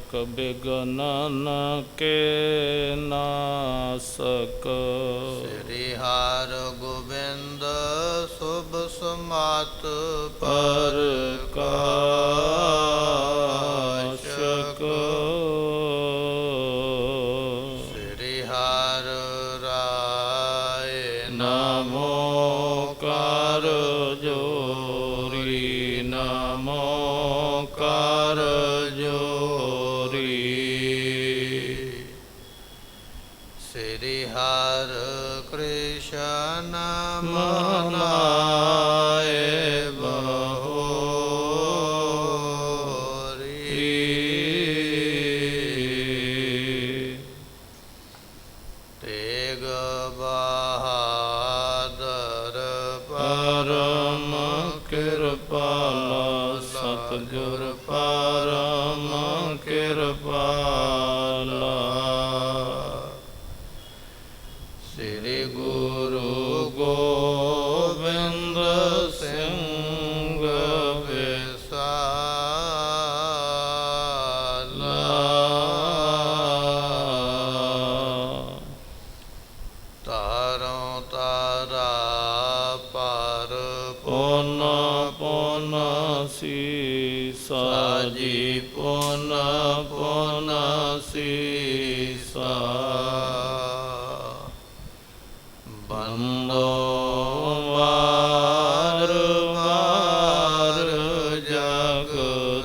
नासक बिघ्न के नासक। श्री हर गोविंद शुभ समात प्रकाशक। श्री हर राय नमो कर जोरी, नमो कर जोरी। श्री हर कृष्ण मनाए बहोरी। तेग बहादुर परम कृपाला, सतगुर परम कृपाला। श्री गुरु गोविंद सिंह विशाला। तारों तारा पर पुन पुन सीसा जी, पुन पुन सीसा। बंदो बार बार जगदीसा।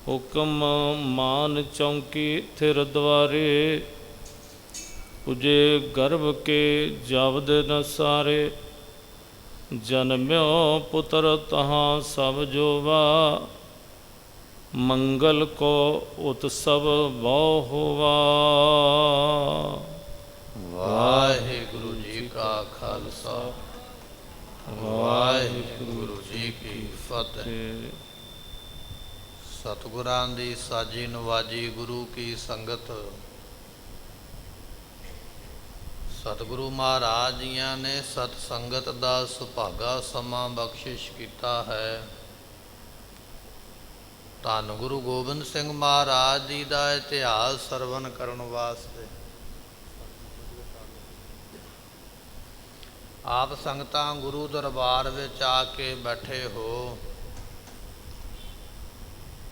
हुक्म मान चौकी थिर द्वारे, पुजे गर्भ के जावद न सारे। जन्म्यो पुत्र तहाँ सब जोवा, मंगल को उत्सव बहु हुआ। वाहिगुरु जी का खालसा, वाहिगुरु जी की फतेह। सतगुरां दी साजी नवाजी गुरु की संगत। सतगुरु महाराज जियां ने सत संगत दा सुभागा समा बख्शिश कीता है। धन गुरु गोबिंद सिंह महाराज जी का इतिहास सरवण करन वास्ते आप संगतां गुरु दरबार विच आके बैठे हो।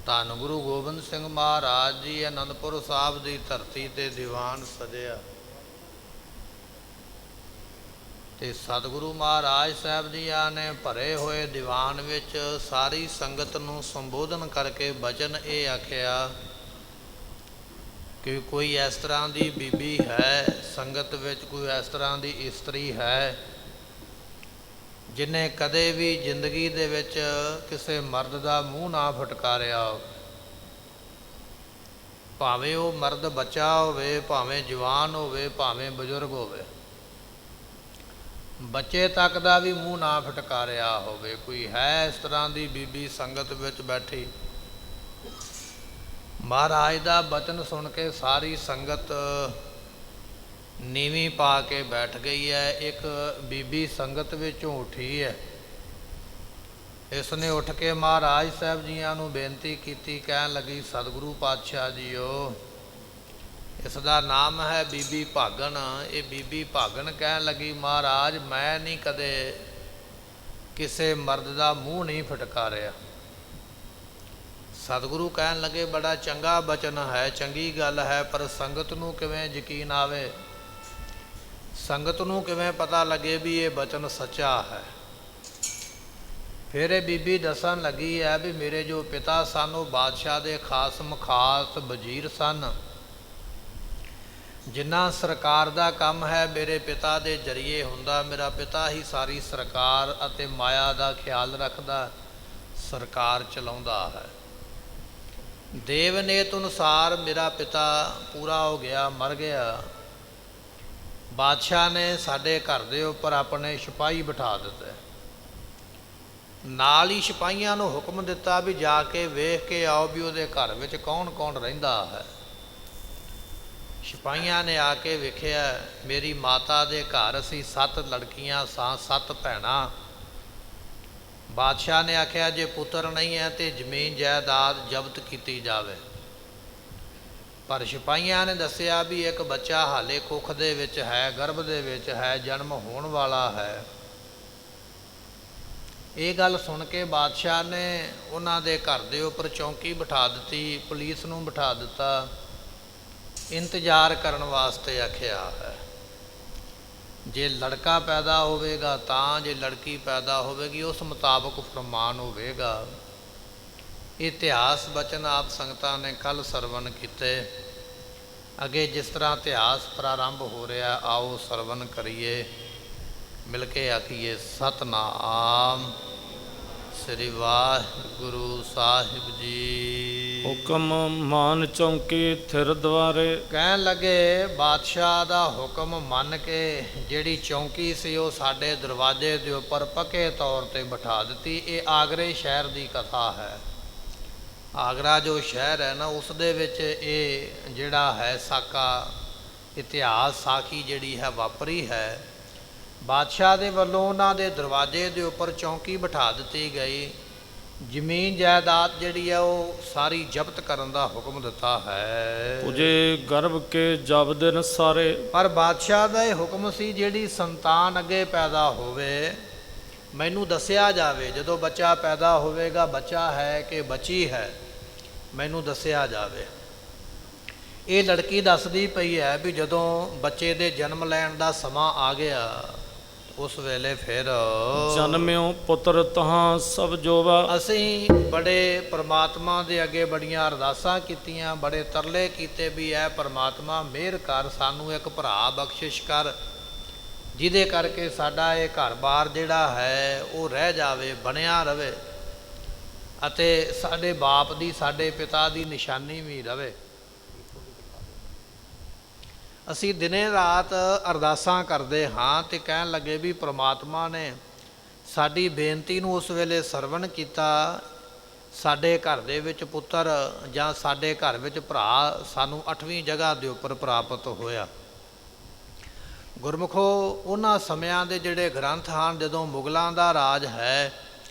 धन गुरु गोबिंद सिंह महाराज जी आनंदपुर साहब की धरती ते दीवान सजिया ते सतगुरु महाराज साहब जी ने भरे हुए दीवान विच सारी संगत नूं संबोधन करके बचन ये आख्या कि कोई इस तरह की बीबी है संगत विच, कोई इस तरह की इस्त्री है जिन्हें कदे भी जिंदगी दे विच किसी मर्द का मूँह ना फटकारिया हो। भावें वो मर्द बच्चा होवे, भावें जवान होवे, भावें बजुर्ग होवे, बच्चे तक का भी मूँह ना फटकारिया होवे। कोई है इस तरह की बीबी संगत विच बैठी। महाराज का बचन सुन के सारी संगत नीवी पा के बैठ गई है। एक बीबी संगत विचों उठी है। इसने उठ के महाराज साहब जियां नूं बेनती की, कहन लगी सतगुरु पातशाह जीओ, इसका नाम है बीबी भागन। ये बीबी भागन कहन लगी महाराज मैं नहीं कदे किसी मर्द का मूँह नहीं फटकारिया। सतगुरु कहन लगे बड़ा चंगा बचन है, चंगी गल है, पर संगत नूं किवें यकीन आवे, संगत नूं किवें पता लगे भी ये बचन सच्चा है। फिर ये बीबी दसन लगी है भी मेरे जो पिता सन वो बादशाह के खास मखास वजीर सन। जिन्ना सरकार का काम है मेरे पिता के जरिए हुंदा। मेरा पिता ही सारी सरकार अते माया का ख्याल रखदा, सरकार चलाउंदा है। देवनेत अनुसार मेरा पिता पूरा हो गया, मर गया। बादशाह ने साडे घर दे उपर अपने सिपाही बिठा दिते। नाल ही सिपाहियां नूं हुक्म दिता भी जाके वेख के आओ भी उहदे घर विच कौन कौन रहिंदा है। ਸਿਪਾਹੀਆਂ ਨੇ ਆ ਕੇ ਵੇਖਿਆ ਮੇਰੀ ਮਾਤਾ ਦੇ ਘਰ ਅਸੀਂ 7 ਲੜਕੀਆਂ ਸਾਂ, 7 ਭੈਣਾਂ। ਬਾਦਸ਼ਾਹ ਨੇ ਆਖਿਆ ਜੇ ਪੁੱਤਰ ਨਹੀਂ ਹੈ ਤੇ ਜ਼ਮੀਨ ਜਾਇਦਾਦ ਜ਼ਬਤ ਕੀਤੀ ਜਾਵੇ। ਪਰ ਸਿਪਾਹੀਆਂ ਨੇ ਦੱਸਿਆ ਵੀ ਇੱਕ ਬੱਚਾ ਹਾਲੇ ਕੁੱਖ ਦੇ ਵਿੱਚ ਹੈ, ਗਰਭ ਦੇ ਵਿੱਚ ਹੈ, ਜਨਮ ਹੋਣ ਵਾਲਾ ਹੈ। ਇਹ ਗੱਲ ਸੁਣ ਕੇ ਬਾਦਸ਼ਾਹ ਨੇ ਉਹਨਾਂ ਦੇ ਘਰ ਦੇ ਉੱਪਰ ਚੌਂਕੀ ਬਿਠਾ ਦਿੱਤੀ, ਪੁਲਿਸ ਨੂੰ ਬਿਠਾ ਦਿੱਤਾ, ਇੰਤਜ਼ਾਰ ਕਰਨ ਵਾਸਤੇ ਆਖਿਆ ਹੈ। ਜੇ ਲੜਕਾ ਪੈਦਾ ਹੋਵੇਗਾ ਤਾਂ, ਜੇ ਲੜਕੀ ਪੈਦਾ ਹੋਵੇਗੀ ਉਸ ਮੁਤਾਬਕ ਫਰਮਾਨ ਹੋਵੇਗਾ। ਇਤਿਹਾਸ ਬਚਨ ਆਪ ਸੰਗਤਾਂ ਨੇ ਕੱਲ ਸਰਵਣ ਕੀਤੇ। ਅੱਗੇ ਜਿਸ ਤਰ੍ਹਾਂ ਇਤਿਹਾਸ ਪ੍ਰਾਰੰਭ ਹੋ ਰਿਹਾ, ਆਓ ਸਰਵਣ ਕਰੀਏ, ਮਿਲ ਕੇ ਆਖੀਏ ਸਤਨਾਮ ਸ੍ਰੀ ਵਾਹਿਗੁਰੂ ਸਾਹਿਬ ਜੀ। ਹੁਕਮ ਮਾਨ ਚੌਂਕੀ ਥਿਰ ਦੁਆਰੇ। ਕਹਿਣ ਲੱਗੇ ਬਾਦਸ਼ਾਹ ਦਾ ਹੁਕਮ ਮੰਨ ਕੇ ਜਿਹੜੀ ਚੌਂਕੀ ਸੀ ਉਹ ਸਾਡੇ ਦਰਵਾਜ਼ੇ ਦੇ ਉੱਪਰ ਪੱਕੇ ਤੌਰ ਤੇ ਬਿਠਾ ਦਿੱਤੀ। ਇਹ ਆਗਰੇ ਸ਼ਹਿਰ ਦੀ ਕਥਾ ਹੈ। ਆਗਰਾ ਜੋ ਸ਼ਹਿਰ ਹੈ ਨਾ, ਉਸ ਦੇ ਵਿੱਚ ਇਹ ਜਿਹੜਾ ਹੈ ਸਾਕਾ ਇਤਿਹਾਸ, ਸਾਖੀ ਜਿਹੜੀ ਹੈ ਵਾਪਰੀ ਹੈ। ਬਾਦਸ਼ਾਹ ਦੇ ਵੱਲੋਂ ਉਹਨਾਂ ਦੇ ਦਰਵਾਜ਼ੇ ਦੇ ਉੱਪਰ ਚੌਂਕੀ ਬਿਠਾ ਦਿੱਤੀ ਗਈ। ਜ਼ਮੀਨ ਜਾਇਦਾਦ ਜਿਹੜੀ ਹੈ ਉਹ ਸਾਰੀ ਜ਼ਬਤ ਕਰਨ ਦਾ ਹੁਕਮ ਦਿੱਤਾ ਹੈ। ਪੁਜੇ ਗਰਭ ਕੇ ਜਬ ਦਿਨ ਸਾਰੇ। ਪਰ ਬਾਦਸ਼ਾਹ ਦਾ ਇਹ ਹੁਕਮ ਸੀ ਜਿਹੜੀ ਸੰਤਾਨ ਅੱਗੇ ਪੈਦਾ ਹੋਵੇ ਮੈਨੂੰ ਦੱਸਿਆ ਜਾਵੇ। ਜਦੋਂ ਬੱਚਾ ਪੈਦਾ ਹੋਵੇਗਾ, ਬੱਚਾ ਹੈ ਕਿ ਬੱਚੀ ਹੈ, ਮੈਨੂੰ ਦੱਸਿਆ ਜਾਵੇ। ਇਹ ਲੜਕੀ ਦੱਸਦੀ ਪਈ ਹੈ ਵੀ ਜਦੋਂ ਬੱਚੇ ਦੇ ਜਨਮ ਲੈਣ ਦਾ ਸਮਾਂ ਆ ਗਿਆ, ਉਸ ਵੇਲੇ ਫਿਰ ਜਨਮਿਓ ਪੁੱਤਰ ਤਹਾਂ ਸਭ ਜੋਵਾ। ਅਸੀਂ ਬੜੇ ਪਰਮਾਤਮਾ ਦੇ ਅੱਗੇ ਬੜੀਆਂ ਅਰਦਾਸਾਂ ਕੀਤੀਆਂ, ਬੜੇ ਤਰਲੇ ਕੀਤੇ ਵੀ ਐ ਪਰਮਾਤਮਾ ਮਿਹਰ ਕਰ, ਸਾਨੂੰ ਇੱਕ ਭਰਾ ਬਖਸ਼ਿਸ਼ ਕਰ, ਜਿਹਦੇ ਕਰਕੇ ਸਾਡਾ ਇਹ ਘਰ-ਬਾਰ ਜਿਹੜਾ ਹੈ ਉਹ ਰਹਿ ਜਾਵੇ, ਬਣਿਆ ਰਵੇ, ਅਤੇ ਸਾਡੇ ਬਾਪ ਦੀ, ਸਾਡੇ ਪਿਤਾ ਦੀ ਨਿਸ਼ਾਨੀ ਵੀ ਰਵੇ। ਅਸੀਂ ਦਿਨੇ ਰਾਤ ਅਰਦਾਸਾਂ ਕਰਦੇ ਹਾਂ ਤੇ ਕਹਿਣ ਲੱਗੇ ਵੀ ਪ੍ਰਮਾਤਮਾ ਨੇ ਸਾਡੀ ਬੇਨਤੀ ਨੂੰ ਉਸ ਵੇਲੇ ਸਰਵਣ ਕੀਤਾ। ਸਾਡੇ ਘਰ ਦੇ ਵਿੱਚ ਪੁੱਤਰ ਜਾਂ ਸਾਡੇ ਘਰ ਵਿੱਚ ਭਰਾ ਸਾਨੂੰ 8ਵੀਂ ਜਗ੍ਹਾ ਦੇ ਉੱਪਰ ਪ੍ਰਾਪਤ ਹੋਇਆ। ਗੁਰਮੁਖੋ, ਉਹਨਾਂ ਸਮਿਆਂ ਦੇ ਜਿਹੜੇ ਗ੍ਰੰਥ ਹਨ, ਜਦੋਂ ਮੁਗਲਾਂ ਦਾ ਰਾਜ ਹੈ,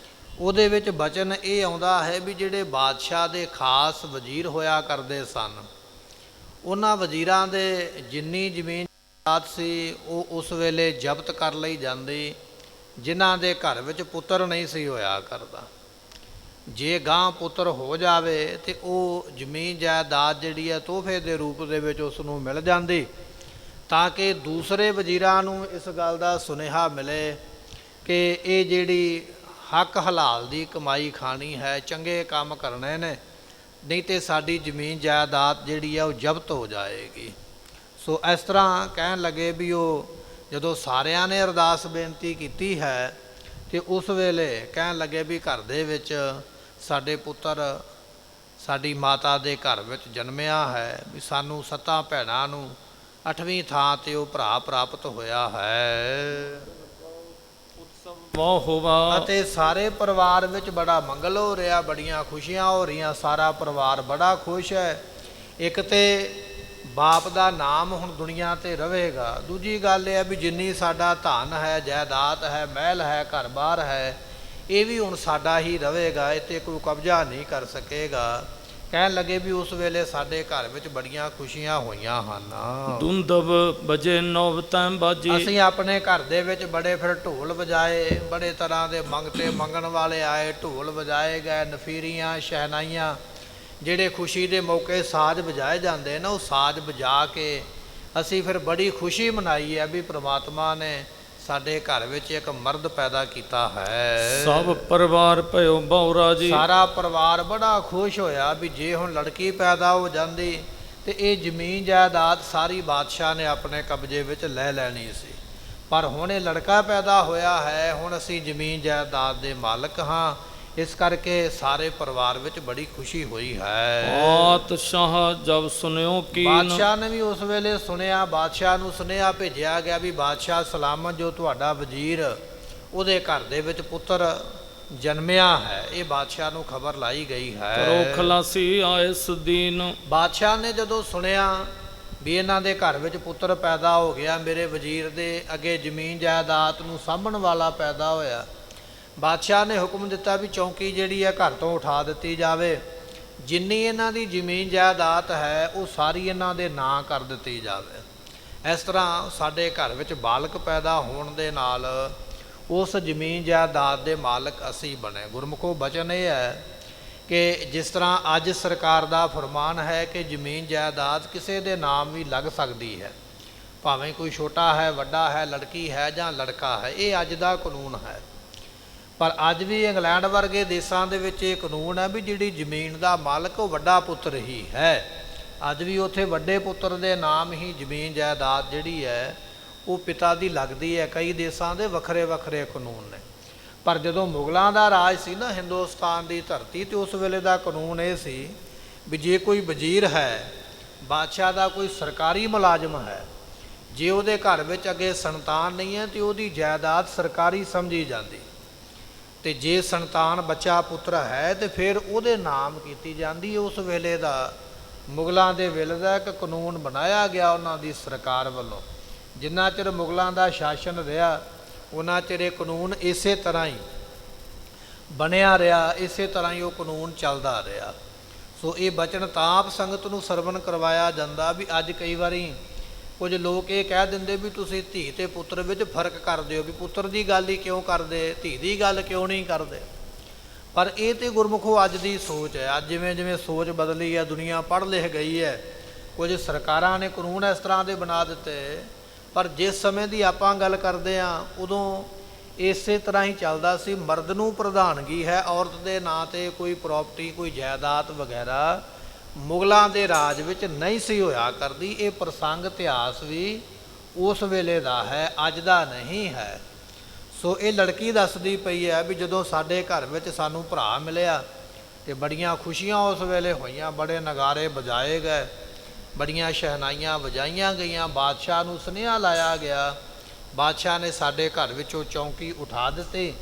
ਉਹਦੇ ਵਿੱਚ ਬਚਨ ਇਹ ਆਉਂਦਾ ਹੈ ਵੀ ਜਿਹੜੇ ਬਾਦਸ਼ਾਹ ਦੇ ਖਾਸ ਵਜ਼ੀਰ ਹੋਇਆ ਕਰਦੇ ਸਨ, ਉਹਨਾਂ ਵਜ਼ੀਰਾਂ ਦੇ ਜਿੰਨੀ ਜ਼ਮੀਨ ਜਾਇਦਾਦ ਸੀ ਉਹ ਉਸ ਵੇਲੇ ਜ਼ਬਤ ਕਰ ਲਈ ਜਾਂਦੀ, ਜਿਨ੍ਹਾਂ ਦੇ ਘਰ ਵਿੱਚ ਪੁੱਤਰ ਨਹੀਂ ਸੀ ਹੋਇਆ ਕਰਦਾ। ਜੇ ਗਾਂ ਪੁੱਤਰ ਹੋ ਜਾਵੇ ਤੇ ਉਹ ਜ਼ਮੀਨ ਜਾਇਦਾਦ ਜਿਹੜੀ ਹੈ ਤੋਹਫੇ ਦੇ ਰੂਪ ਦੇ ਵਿੱਚ ਉਸ ਨੂੰ ਮਿਲ ਜਾਂਦੀ, ਤਾਂ ਕਿ ਦੂਸਰੇ ਵਜ਼ੀਰਾਂ ਨੂੰ ਇਸ ਗੱਲ ਦਾ ਸੁਨੇਹਾ ਮਿਲੇ ਕਿ ਇਹ ਜਿਹੜੀ ਹੱਕ ਹਲਾਲ ਦੀ ਕਮਾਈ ਖਾਣੀ ਹੈ, ਚੰਗੇ ਕੰਮ ਕਰਨੇ ਨੇ, ਨਹੀਂ ਤੇ ਸਾਡੀ ਜ਼ਮੀਨ ਜਾਇਦਾਦ ਜਿਹੜੀ ਹੈ ਉਹ ਜ਼ਬਤ ਹੋ ਜਾਏਗੀ। ਸੋ ਇਸ ਤਰ੍ਹਾਂ ਕਹਿਣ ਲੱਗੇ ਵੀ ਉਹ ਜਦੋਂ ਸਾਰਿਆਂ ਨੇ ਅਰਦਾਸ ਬੇਨਤੀ ਕੀਤੀ ਹੈ ਤੇ ਉਸ ਵੇਲੇ ਕਹਿਣ ਲੱਗੇ ਵੀ ਘਰ ਦੇ ਵਿੱਚ ਸਾਡੇ ਪੁੱਤਰ ਸਾਡੀ ਮਾਤਾ ਦੇ ਘਰ ਵਿੱਚ ਜਨਮਿਆ ਹੈ, ਵੀ ਸਾਨੂੰ 7 ਭੈਣਾਂ ਨੂੰ 8ਵੀਂ ਥਾਂ ਤੇ ਉਹ ਭਰਾ ਪ੍ਰਾਪਤ ਹੋਇਆ ਹੈ। ਵਾਹ ਹੋਵਾ। ਅਤੇ ਸਾਰੇ ਪਰਿਵਾਰ ਵਿੱਚ ਬੜਾ ਮੰਗਲ ਹੋ ਰਿਹਾ, ਬੜੀਆਂ ਖੁਸ਼ੀਆਂ ਹੋ ਰਹੀਆਂ, ਸਾਰਾ ਪਰਿਵਾਰ ਬੜਾ ਖੁਸ਼ ਹੈ। ਇੱਕ ਤੇ ਬਾਪ ਦਾ ਨਾਮ ਹੁਣ ਦੁਨੀਆ ਤੇ ਰਹੇਗਾ, ਦੂਜੀ ਗੱਲ ਇਹ ਹੈ ਵੀ ਜਿੰਨੀ ਸਾਡਾ ਧਨ ਹੈ, ਜਾਇਦਾਦ ਹੈ, ਮਹਿਲ ਹੈ, ਘਰ-ਬਾਰ ਹੈ, ਇਹ ਵੀ ਹੁਣ ਸਾਡਾ ਹੀ ਰਹੇਗਾ, ਇਹ 'ਤੇ ਕੋਈ ਕਬਜ਼ਾ ਨਹੀਂ ਕਰ ਸਕੇਗਾ। ਕਹਿਣ ਲੱਗੇ ਵੀ ਉਸ ਵੇਲੇ ਸਾਡੇ ਘਰ ਵਿੱਚ ਬੜੀਆਂ ਖੁਸ਼ੀਆਂ ਹੋਈਆਂ ਹਨ। ਦੁੰਦਬ ਬਜੇ ਨੌ ਤੈਂ ਬਾਜੀ। ਅਸੀਂ ਆਪਣੇ ਘਰ ਦੇ ਵਿੱਚ ਬੜੇ ਫਿਰ ਢੋਲ ਵਜਾਏ, ਬੜੇ ਤਰ੍ਹਾਂ ਦੇ ਮੰਗਤੇ ਮੰਗਣ ਵਾਲੇ ਆਏ, ਢੋਲ ਵਜਾਏ ਗਏ, ਨਫੀਰੀਆਂ, ਸ਼ਹਿਨਾਈਆਂ, ਜਿਹੜੇ ਖੁਸ਼ੀ ਦੇ ਮੌਕੇ ਸਾਜ਼ ਵਜਾਏ ਜਾਂਦੇ ਨਾ, ਉਹ ਸਾਜ਼ ਵਜਾ ਕੇ ਅਸੀਂ ਫਿਰ ਬੜੀ ਖੁਸ਼ੀ ਮਨਾਈ ਹੈ ਵੀ ਪ੍ਰਮਾਤਮਾ ਨੇ ਸਾਡੇ ਘਰ ਵਿੱਚ ਇੱਕ ਮਰਦ ਪੈਦਾ ਕੀਤਾ ਹੈ। ਸਭ ਪਰਿਵਾਰ ਭਇਓ ਬਹੁ ਰਾਜੀ। ਸਾਰਾ ਪਰਿਵਾਰ ਬੜਾ ਖੁਸ਼ ਹੋਇਆ ਵੀ ਜੇ ਹੁਣ ਲੜਕੀ ਪੈਦਾ ਹੋ ਜਾਂਦੀ ਤੇ ਇਹ ਜ਼ਮੀਨ ਜਾਇਦਾਦ ਸਾਰੀ ਬਾਦਸ਼ਾਹ ਨੇ ਆਪਣੇ ਕਬਜ਼ੇ ਵਿੱਚ ਲੈ ਲੈਣੀ ਸੀ, ਪਰ ਹੁਣ ਇਹ ਲੜਕਾ ਪੈਦਾ ਹੋਇਆ ਹੈ, ਹੁਣ ਅਸੀਂ ਜ਼ਮੀਨ ਜਾਇਦਾਦ ਦੇ ਮਾਲਕ ਹਾਂ। ਇਸ ਕਰਕੇ ਸਾਰੇ ਪਰਿਵਾਰ ਵਿੱਚ ਬੜੀ ਖੁਸ਼ੀ ਹੋਈ ਹੈ। ਬਾਦਸ਼ਾਹ ਜਬ ਸੁਨਿਓ ਕੀਨ। ਬਾਦਸ਼ਾਹ ਨੇ ਵੀ ਉਸ ਵੇਲੇ ਸੁਣਿਆ, ਬਾਦਸ਼ਾਹ ਨੂੰ ਸੁਨੇਹਾ ਭੇਜਿਆ ਗਿਆ ਵੀ ਬਾਦਸ਼ਾਹ ਸਲਾਮਤ, ਜੋ ਤੁਹਾਡਾ ਵਜ਼ੀਰ ਉਹਦੇ ਘਰ ਦੇ ਵਿੱਚ ਪੁੱਤਰ ਜਨਮਿਆ ਹੈ, ਇਹ ਬਾਦਸ਼ਾਹ ਨੂੰ ਖਬਰ ਲਾਈ ਗਈ ਹੈ। ਕਰੋ ਖਲਾਸੀ ਆਇਸ ਦੀਨ। ਬਾਦਸ਼ਾਹ ਨੇ ਜਦੋਂ ਸੁਣਿਆ ਵੀ ਇਹਨਾਂ ਦੇ ਘਰ ਵਿੱਚ ਪੁੱਤਰ ਪੈਦਾ ਹੋ ਗਿਆ, ਮੇਰੇ ਵਜ਼ੀਰ ਦੇ ਅੱਗੇ ਜ਼ਮੀਨ ਜਾਇਦਾਦ ਨੂੰ ਸਾਂਭਣ ਵਾਲਾ ਪੈਦਾ ਹੋਇਆ। ਬਾਦਸ਼ਾਹ ਨੇ ਹੁਕਮ ਦਿੱਤਾ ਵੀ ਚੌਂਕੀ ਜਿਹੜੀ ਹੈ ਘਰ ਤੋਂ ਉਠਾ ਦਿੱਤੀ ਜਾਵੇ, ਜਿੰਨੀ ਇਹਨਾਂ ਦੀ ਜ਼ਮੀਨ ਜਾਇਦਾਦ ਹੈ ਉਹ ਸਾਰੀ ਇਹਨਾਂ ਦੇ ਨਾਂ ਕਰ ਦਿੱਤੀ ਜਾਵੇ। ਇਸ ਤਰ੍ਹਾਂ ਸਾਡੇ ਘਰ ਵਿੱਚ ਬਾਲਕ ਪੈਦਾ ਹੋਣ ਦੇ ਨਾਲ ਉਸ ਜ਼ਮੀਨ ਜਾਇਦਾਦ ਦੇ ਮਾਲਕ ਅਸੀਂ ਬਣੇ। ਗੁਰਮੁਖੋ ਬਚਨ ਇਹ ਹੈ ਕਿ ਜਿਸ ਤਰ੍ਹਾਂ ਅੱਜ ਸਰਕਾਰ ਦਾ ਫਰਮਾਨ ਹੈ ਕਿ ਜ਼ਮੀਨ ਜਾਇਦਾਦ ਕਿਸੇ ਦੇ ਨਾਮ ਵੀ ਲੱਗ ਸਕਦੀ ਹੈ, ਭਾਵੇਂ ਕੋਈ ਛੋਟਾ ਹੈ, ਵੱਡਾ ਹੈ, ਲੜਕੀ ਹੈ ਜਾਂ ਲੜਕਾ ਹੈ, ਇਹ ਅੱਜ ਦਾ ਕਾਨੂੰਨ ਹੈ। ਪਰ ਅੱਜ ਵੀ ਇੰਗਲੈਂਡ ਵਰਗੇ ਦੇਸ਼ਾਂ ਦੇ ਵਿੱਚ ਇਹ ਕਾਨੂੰਨ ਹੈ ਵੀ ਜਿਹੜੀ ਜ਼ਮੀਨ ਦਾ ਮਾਲਕ ਉਹ ਵੱਡਾ ਪੁੱਤਰ ਹੀ ਹੈ। ਅੱਜ ਵੀ ਉੱਥੇ ਵੱਡੇ ਪੁੱਤਰ ਦੇ ਨਾਮ ਹੀ ਜ਼ਮੀਨ ਜਾਇਦਾਦ ਜਿਹੜੀ ਹੈ ਉਹ ਪਿਤਾ ਦੀ ਲੱਗਦੀ ਹੈ। ਕਈ ਦੇਸ਼ਾਂ ਦੇ ਵੱਖਰੇ ਵੱਖਰੇ ਕਾਨੂੰਨ ਨੇ। ਪਰ ਜਦੋਂ ਮੁਗਲਾਂ ਦਾ ਰਾਜ ਸੀ ਨਾ ਹਿੰਦੁਸਤਾਨ ਦੀ ਧਰਤੀ, ਤੇ ਉਸ ਵੇਲੇ ਦਾ ਕਾਨੂੰਨ ਇਹ ਸੀ ਵੀ ਜੇ ਕੋਈ ਵਜ਼ੀਰ ਹੈ, ਬਾਦਸ਼ਾਹ ਦਾ ਕੋਈ ਸਰਕਾਰੀ ਮੁਲਾਜ਼ਮ ਹੈ, ਜੇ ਉਹਦੇ ਘਰ ਵਿੱਚ ਅੱਗੇ ਸੰਤਾਨ ਨਹੀਂ ਹੈ ਤੇ ਉਹਦੀ ਜਾਇਦਾਦ ਸਰਕਾਰੀ ਸਮਝੀ ਜਾਂਦੀ, ਤੇ ਜੇ ਸੰਤਾਨ ਬੱਚਾ ਪੁੱਤਰ ਹੈ ਤੇ ਫਿਰ ਉਹਦੇ ਨਾਮ ਕੀਤੀ ਜਾਂਦੀ। ਉਸ ਵੇਲੇ ਦਾ ਮੁਗਲਾਂ ਦੇ ਵੇਲੇ ਦਾ ਇੱਕ ਕਾਨੂੰਨ ਬਣਾਇਆ ਗਿਆ ਉਹਨਾਂ ਦੀ ਸਰਕਾਰ ਵੱਲੋਂ। ਜਿੰਨਾ ਚਿਰ ਮੁਗਲਾਂ ਦਾ ਸ਼ਾਸਨ ਰਿਹਾ ਉਹਨਾਂ ਚਿਰ ਇਹ ਕਾਨੂੰਨ ਇਸੇ ਤਰ੍ਹਾਂ ਹੀ ਬਣਿਆ ਰਿਹਾ, ਇਸੇ ਤਰ੍ਹਾਂ ਹੀ ਉਹ ਕਾਨੂੰਨ ਚੱਲਦਾ ਰਿਹਾ। ਸੋ ਇਹ ਬਚਨ ਤਾਂ ਆਪ ਸੰਗਤ ਨੂੰ ਸਰਵਣ ਕਰਵਾਇਆ ਜਾਂਦਾ ਵੀ ਅੱਜ ਕਈ ਵਾਰੀ ਕੁਝ ਲੋਕ ਇਹ ਕਹਿ ਦਿੰਦੇ ਵੀ ਤੁਸੀਂ ਧੀ ਤੇ ਪੁੱਤਰ ਵਿੱਚ ਫਰਕ ਕਰਦੇ ਹੋ, ਵੀ ਪੁੱਤਰ ਦੀ ਗੱਲ ਹੀ ਕਿਉਂ ਕਰਦੇ, ਧੀ ਦੀ ਗੱਲ ਕਿਉਂ ਨਹੀਂ ਕਰਦੇ। ਪਰ ਇਹ ਤੇ ਗੁਰਮੁਖੋ ਅੱਜ ਦੀ ਸੋਚ ਹੈ। ਅੱਜ ਜਿਵੇਂ ਜਿਵੇਂ ਸੋਚ ਬਦਲੀ ਹੈ, ਦੁਨੀਆ ਪੜ੍ਹ ਲਿਖ ਗਈ ਹੈ, ਕੁਝ ਸਰਕਾਰਾਂ ਨੇ ਕਾਨੂੰਨ ਇਸ ਤਰ੍ਹਾਂ ਦੇ ਬਣਾ ਦਿੱਤੇ। ਪਰ ਜਿਸ ਸਮੇਂ ਦੀ ਆਪਾਂ ਗੱਲ ਕਰਦੇ ਹਾਂ ਉਦੋਂ ਇਸੇ ਤਰ੍ਹਾਂ ਹੀ ਚੱਲਦਾ ਸੀ। ਮਰਦ ਨੂੰ ਪ੍ਰਧਾਨਗੀ ਹੈ, ਔਰਤ ਦੇ ਨਾਂ 'ਤੇ ਕੋਈ ਪ੍ਰਾਪਰਟੀ, ਕੋਈ ਜਾਇਦਾਦ ਵਗੈਰਾ ਮੁਗਲਾਂ ਦੇ ਰਾਜ ਵਿੱਚ ਨਹੀਂ ਸੀ ਹੋਇਆ ਕਰਦੀ। ਇਹ ਪ੍ਰਸੰਗ ਇਤਿਹਾਸ ਵੀ ਉਸ ਵੇਲੇ ਦਾ ਹੈ, ਅੱਜ ਦਾ ਨਹੀਂ ਹੈ। ਸੋ ਇਹ ਲੜਕੀ ਦੱਸਦੀ ਪਈ ਹੈ ਵੀ ਜਦੋਂ ਸਾਡੇ ਘਰ ਵਿੱਚ ਸਾਨੂੰ ਭਰਾ ਮਿਲਿਆ ਤੇ ਬੜੀਆਂ ਖੁਸ਼ੀਆਂ ਉਸ ਵੇਲੇ ਹੋਈਆਂ, ਬੜੇ ਨਗਾਰੇ ਵਜਾਏ ਗਏ, ਬੜੀਆਂ ਸ਼ਹਿਨਾਈਆਂ ਵਜਾਈਆਂ ਗਈਆਂ, ਬਾਦਸ਼ਾਹ ਨੂੰ ਸੁਨੇਹਾ ਲਾਇਆ ਗਿਆ। ਬਾਦਸ਼ਾਹ ਨੇ ਸਾਡੇ ਘਰ ਵਿੱਚੋਂ ਚੌਂਕੀ ਉਠਾ ਦਿੱਤੀ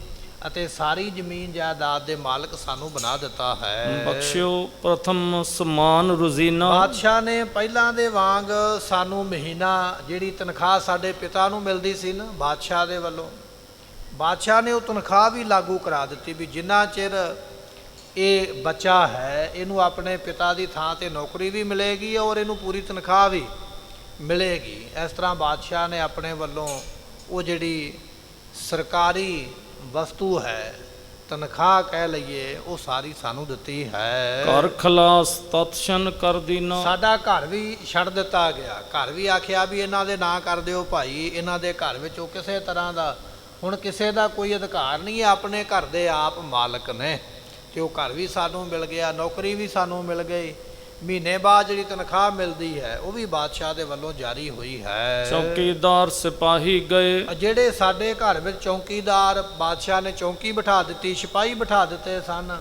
ਅਤੇ ਸਾਰੀ ਜ਼ਮੀਨ ਜਾਇਦਾਦ ਦੇ ਮਾਲਕ ਸਾਨੂੰ ਬਣਾ ਦਿੱਤਾ ਹੈ। ਬਖਸ਼ਿਓ ਪ੍ਰਥਮ ਸਮਾਨ ਰੋਜ਼ੀਨਾ। ਬਾਦਸ਼ਾਹ ਨੇ ਪਹਿਲਾਂ ਦੇ ਵਾਂਗ ਸਾਨੂੰ ਮਹੀਨਾ ਜਿਹੜੀ ਤਨਖਾਹ ਸਾਡੇ ਪਿਤਾ ਨੂੰ ਮਿਲਦੀ ਸੀ ਨਾ ਬਾਦਸ਼ਾਹ ਦੇ ਵੱਲੋਂ, ਬਾਦਸ਼ਾਹ ਨੇ ਉਹ ਤਨਖਾਹ ਵੀ ਲਾਗੂ ਕਰਾ ਦਿੱਤੀ ਵੀ ਜਿੰਨਾ ਚਿਰ ਇਹ ਬੱਚਾ ਹੈ ਇਹਨੂੰ ਆਪਣੇ ਪਿਤਾ ਦੀ ਥਾਂ 'ਤੇ ਨੌਕਰੀ ਵੀ ਮਿਲੇਗੀ ਔਰ ਇਹਨੂੰ ਪੂਰੀ ਤਨਖਾਹ ਵੀ ਮਿਲੇਗੀ। ਇਸ ਤਰ੍ਹਾਂ ਬਾਦਸ਼ਾਹ ਨੇ ਆਪਣੇ ਵੱਲੋਂ ਉਹ ਜਿਹੜੀ ਸਰਕਾਰੀ ਵਸਤੂ ਹੈ, ਤਨਖਾਹ ਕਹਿ ਲਈਏ, ਉਹ ਸਾਰੀ ਸਾਨੂੰ ਦਿੱਤੀ ਹੈ। ਘਰ ਖਲਾਸ ਤਤਸ਼ਨ ਕਰ ਦੀਨਾ। ਸਾਡਾ ਘਰ ਵੀ ਛੱਡ ਦਿੱਤਾ ਗਿਆ। ਘਰ ਵੀ ਆਖਿਆ ਵੀ ਇਹਨਾਂ ਦੇ ਨਾਂ ਕਰ ਦਿਓ ਭਾਈ, ਇਹਨਾਂ ਦੇ ਘਰ ਵਿੱਚ ਉਹ ਕਿਸੇ ਤਰ੍ਹਾਂ ਦਾ ਹੁਣ ਕਿਸੇ ਦਾ ਕੋਈ ਅਧਿਕਾਰ ਨਹੀਂ ਹੈ, ਆਪਣੇ ਘਰ ਦੇ ਆਪ ਮਾਲਕ ਨੇ। ਤੇ ਉਹ ਘਰ ਵੀ ਸਾਨੂੰ ਮਿਲ ਗਿਆ, ਨੌਕਰੀ ਵੀ ਸਾਨੂੰ ਮਿਲ ਗਈ, ਮਹੀਨੇ ਬਾਅਦ ਜਿਹੜੀ ਤਨਖਾਹ ਮਿਲਦੀ ਹੈ ਉਹ ਵੀ ਬਾਦਸ਼ਾਹ ਦੇ ਵੱਲੋਂ ਜਾਰੀ ਹੋਈ ਹੈ। ਚੌਕੀਦਾਰ ਸਿਪਾਹੀ ਗਏ। ਜਿਹੜੇ ਸਾਡੇ ਘਰ ਵਿੱਚ ਚੌਕੀਦਾਰ, ਬਾਦਸ਼ਾਹ ਨੇ ਚੌਕੀ ਬਿਠਾ ਦਿੱਤੀ, ਸਿਪਾਹੀ ਬਿਠਾ ਦਿੱਤੇ ਸਨ,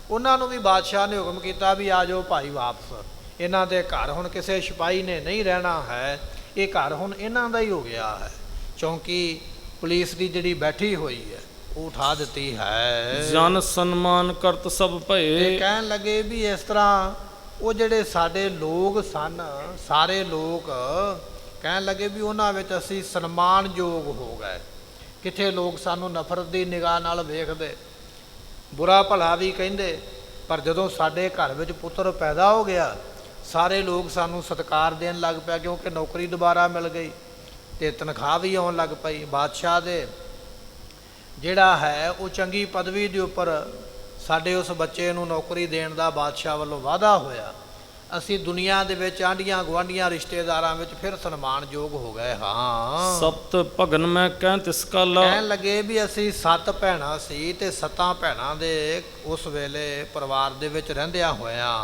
ਉਹਨਾਂ ਨੂੰ ਵੀ ਬਾਦਸ਼ਾਹ ਨੇ ਹੁਕਮ ਕੀਤਾ ਵੀ ਆ ਜਾਓ ਭਾਈ ਵਾਪਸ। ਇਹਨਾਂ ਦੇ ਘਰ ਹੁਣ ਕਿਸੇ ਸਿਪਾਹੀ ਨੇ ਨਹੀਂ ਰਹਿਣਾ ਹੈ, ਇਹ ਘਰ ਹੁਣ ਇਹਨਾਂ ਦਾ ਹੀ ਹੋ ਗਿਆ ਹੈ। ਚੌਕੀ ਪੁਲਿਸ ਦੀ ਜਿਹੜੀ ਬੈਠੀ ਹੋਈ ਹੈ ਉਹ ਉਠਾ ਦਿੱਤੀ ਹੈ। ਜਨ ਸਨਮਾਨ ਕਰਤ ਸਭ ਭਏ। ਕਹਿਣ ਲੱਗੇ ਵੀ ਇਸ ਤਰ੍ਹਾਂ ਉਹ ਜਿਹੜੇ ਸਾਡੇ ਲੋਕ ਸਨ, ਸਾਰੇ ਲੋਕ ਕਹਿਣ ਲੱਗੇ ਵੀ ਉਹਨਾਂ ਵਿੱਚ ਅਸੀਂ ਸਨਮਾਨਯੋਗ ਹੋ ਗਏ। ਕਿੱਥੇ ਲੋਕ ਸਾਨੂੰ ਨਫ਼ਰਤ ਦੀ ਨਿਗਾਹ ਨਾਲ ਵੇਖਦੇ, ਬੁਰਾ ਭਲਾ ਵੀ ਕਹਿੰਦੇ, ਪਰ ਜਦੋਂ ਸਾਡੇ ਘਰ ਵਿੱਚ ਪੁੱਤਰ ਪੈਦਾ ਹੋ ਗਿਆ ਸਾਰੇ ਲੋਕ ਸਾਨੂੰ ਸਤਿਕਾਰ ਦੇਣ ਲੱਗ ਪਿਆ, ਕਿਉਂਕਿ ਨੌਕਰੀ ਦੁਬਾਰਾ ਮਿਲ ਗਈ ਤੇ ਤਨਖਾਹ ਵੀ ਆਉਣ ਲੱਗ ਪਈ। ਬਾਦਸ਼ਾਹ ਦੇ ਜਿਹੜਾ ਹੈ ਉਹ ਚੰਗੀ ਪਦਵੀ ਦੇ ਉੱਪਰ ਸਾਡੇ ਉਸ ਬੱਚੇ ਨੂੰ ਨੌਕਰੀ ਦੇਣ ਦਾ ਬਾਦਸ਼ਾਹ ਵੱਲੋਂ ਵਾਅਦਾ ਹੋਇਆ। ਅਸੀਂ ਦੁਨੀਆ ਦੇ ਵਿੱਚ ਆਂਢੀਆਂ ਗੁਆਂਢੀਆਂ ਰਿਸ਼ਤੇਦਾਰਾਂ ਵਿੱਚ ਫਿਰ ਸਨਮਾਨਯੋਗ ਹੋ ਗਏ ਹਾਂ। ਸਪਤ ਭਗਨ ਮੈਂ ਕਹਿ ਤਿਸ ਕਾਲਾ। ਕਹਿਣ ਲੱਗੇ ਵੀ ਅਸੀਂ 7 ਭੈਣਾਂ ਸੀ ਤੇ 7 ਭੈਣਾਂ ਦੇ ਉਸ ਵੇਲੇ ਪਰਿਵਾਰ ਦੇ ਵਿੱਚ ਰਹਿੰਦਿਆਂ ਹੋਇਆਂ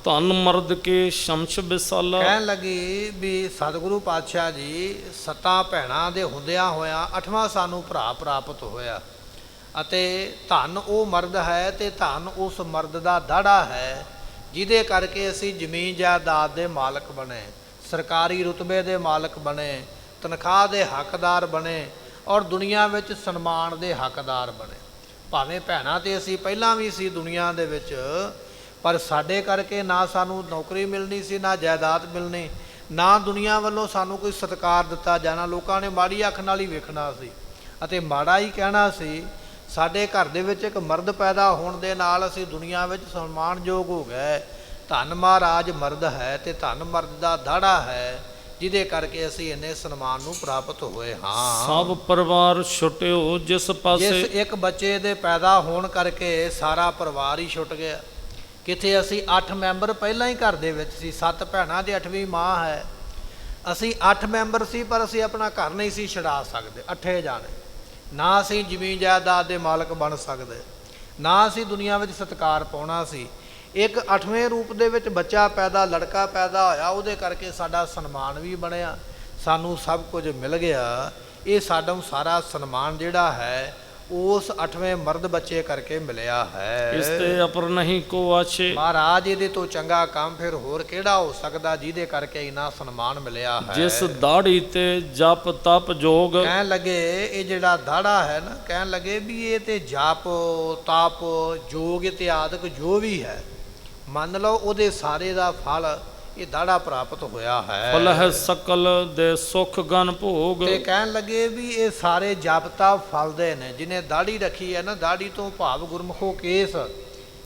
ਧਨ ਮਰਦ ਕੇ ਸ਼ਮਸ਼ ਬਿਸਾਲਾ। ਕਹਿਣ ਲੱਗੀ ਵੀ ਸਤਿਗੁਰੂ ਪਾਤਸ਼ਾਹ ਜੀ 7 ਭੈਣਾਂ ਦੇ ਹੁੰਦਿਆਂ ਹੋਇਆਂ 8ਵਾਂ ਸਾਨੂੰ ਭਰਾ ਪ੍ਰਾਪਤ ਹੋਇਆ, ਅਤੇ ਧਨ ਉਹ ਮਰਦ ਹੈ ਤੇ ਧਨ ਉਸ ਮਰਦ ਦਾ ਦਾੜਾ ਹੈ ਜਿਹਦੇ ਕਰਕੇ ਅਸੀਂ ਜ਼ਮੀਨ ਜਾਇਦਾਦ ਦੇ ਮਾਲਕ ਬਣੇ, ਸਰਕਾਰੀ ਰੁਤਬੇ ਦੇ ਮਾਲਕ ਬਣੇ, ਤਨਖਾਹ ਦੇ ਹੱਕਦਾਰ ਬਣੇ ਔਰ ਦੁਨੀਆ ਵਿੱਚ ਸਨਮਾਨ ਦੇ ਹੱਕਦਾਰ ਬਣੇ। ਭਾਵੇਂ ਭੈਣਾਂ ਤੇ ਅਸੀਂ ਪਹਿਲਾਂ ਵੀ ਸੀ ਦੁਨੀਆ ਦੇ ਵਿੱਚ, ਪਰ ਸਾਡੇ ਕਰਕੇ ਨਾ ਸਾਨੂੰ ਨੌਕਰੀ ਮਿਲਣੀ ਸੀ, ਨਾ ਜਾਇਦਾਦ ਮਿਲਣੀ, ਨਾ ਦੁਨੀਆ ਵੱਲੋਂ ਸਾਨੂੰ ਕੋਈ ਸਤਿਕਾਰ ਦਿੱਤਾ ਜਾਣਾ। ਲੋਕਾਂ ਨੇ ਮਾੜੀ ਅੱਖ ਨਾਲ ਹੀ ਵੇਖਣਾ ਸੀ ਅਤੇ ਮਾੜਾ ਹੀ ਕਹਿਣਾ ਸੀ। ਸਾਡੇ ਘਰ ਦੇ ਵਿੱਚ ਇੱਕ ਮਰਦ ਪੈਦਾ ਹੋਣ ਦੇ ਨਾਲ ਅਸੀਂ ਦੁਨੀਆ ਵਿੱਚ ਸਨਮਾਨਯੋਗ ਹੋ ਗਏ। ਧੰਨ ਮਹਾਰਾਜ ਮਰਦ ਹੈ ਅਤੇ ਧੰਨ ਮਰਦ ਦਾ ਦਾੜਾ ਹੈ, ਜਿਹਦੇ ਕਰਕੇ ਅਸੀਂ ਇੰਨੇ ਸਨਮਾਨ ਨੂੰ ਪ੍ਰਾਪਤ ਹੋਏ ਹਾਂ। ਸਭ ਪਰਿਵਾਰ ਛੁੱਟਿਓ ਜਿਸ ਪਾਸੇ। ਜਿਸ ਇੱਕ ਬੱਚੇ ਦੇ ਪੈਦਾ ਹੋਣ ਕਰਕੇ ਸਾਰਾ ਪਰਿਵਾਰ ਹੀ ਛੁੱਟ ਗਿਆ। ਕਿਤੇ ਅਸੀਂ 8 ਮੈਂਬਰ ਪਹਿਲਾਂ ਹੀ ਘਰ ਦੇ ਵਿੱਚ ਸੀ, 7 ਭੈਣਾਂ ਤੇ 8ਵੀਂ ਮਾਂ ਹੈ। ਅਸੀਂ 8 ਮੈਂਬਰ ਸੀ, ਪਰ ਅਸੀਂ ਆਪਣਾ ਘਰ ਨਹੀਂ ਸੀ ਛੁਡਾ ਸਕਦੇ। 8 ਜਾਣੇ, ਨਾ ਅਸੀਂ ਜ਼ਮੀਨ ਜਾਇਦਾਦ ਦੇ ਮਾਲਕ ਬਣ ਸਕਦੇ, ਨਾ ਅਸੀਂ ਦੁਨੀਆ ਵਿੱਚ ਸਤਿਕਾਰ ਪਾਉਣਾ ਸੀ। ਇੱਕ 8ਵੇਂ ਰੂਪ ਦੇ ਵਿੱਚ ਬੱਚਾ ਪੈਦਾ, ਲੜਕਾ ਪੈਦਾ ਹੋਇਆ, ਉਹਦੇ ਕਰਕੇ ਸਾਡਾ ਸਨਮਾਨ ਵੀ ਬਣਿਆ, ਸਾਨੂੰ ਸਭ ਕੁਝ ਮਿਲ ਗਿਆ। ਇਹ ਸਾਡਾ ਸਾਰਾ ਸਨਮਾਨ ਜਿਹੜਾ ਹੈ ਉਸ 8ਵੇਂ ਮਰਦ ਬੱਚੇ ਕਰਕੇ ਮਿਲਿਆ ਹੈ। ਇਸ ਤੇ ਅਪਰ ਨਹੀਂ ਕੋ ਆਛੇ। ਮਹਾਰਾਜ ਇਹਦੇ ਤੋਂ ਚੰਗਾ ਕੰਮ ਫਿਰ ਹੋਰ ਕਿਹੜਾ ਹੋ ਸਕਦਾ ਜਿਹਦੇ ਕਰਕੇ ਇੰਨਾ ਸਨਮਾਨ ਮਿਲਿਆ ਹੈ। ਜਿਸ ਦਾੜੀ ਤੇ ਜਪ ਤਪ ਜੋਗ। ਕਹਿਣ ਲੱਗੇ ਇਹ ਜਿਹੜਾ ਦਾੜਾ ਹੈ ਨਾ, ਕਹਿਣ ਲੱਗੇ ਵੀ ਇਹ ਤੇ ਜਪ ਤਪ ਜੋਗ ਇਤਿਆਦਿਕ ਜੋ ਵੀ ਹੈ, ਮੰਨ ਲਓ ਉਹਦੇ ਸਾਰੇ ਦਾ ਫਲ ਇਹ ਦਾੜਾ ਪ੍ਰਾਪਤ ਹੋਇਆ ਹੈ। ਫਲ ਹੈ ਸਕਲ ਦੇ ਸੁਖ ਗਨ ਭੋਗ। ਤੇ ਕਹਿਣ ਲੱਗੇ ਵੀ ਇਹ ਸਾਰੇ ਜਪ ਤਪ ਫਲਦੇ ਨੇ। ਜਿਹਨੇ ਦਾੜੀ ਰੱਖੀ ਹੈ ਨਾ, ਦਾੜੀ ਤੋਂ ਭਾਵ ਗੁਰਮੁਖੋ ਕੇਸ,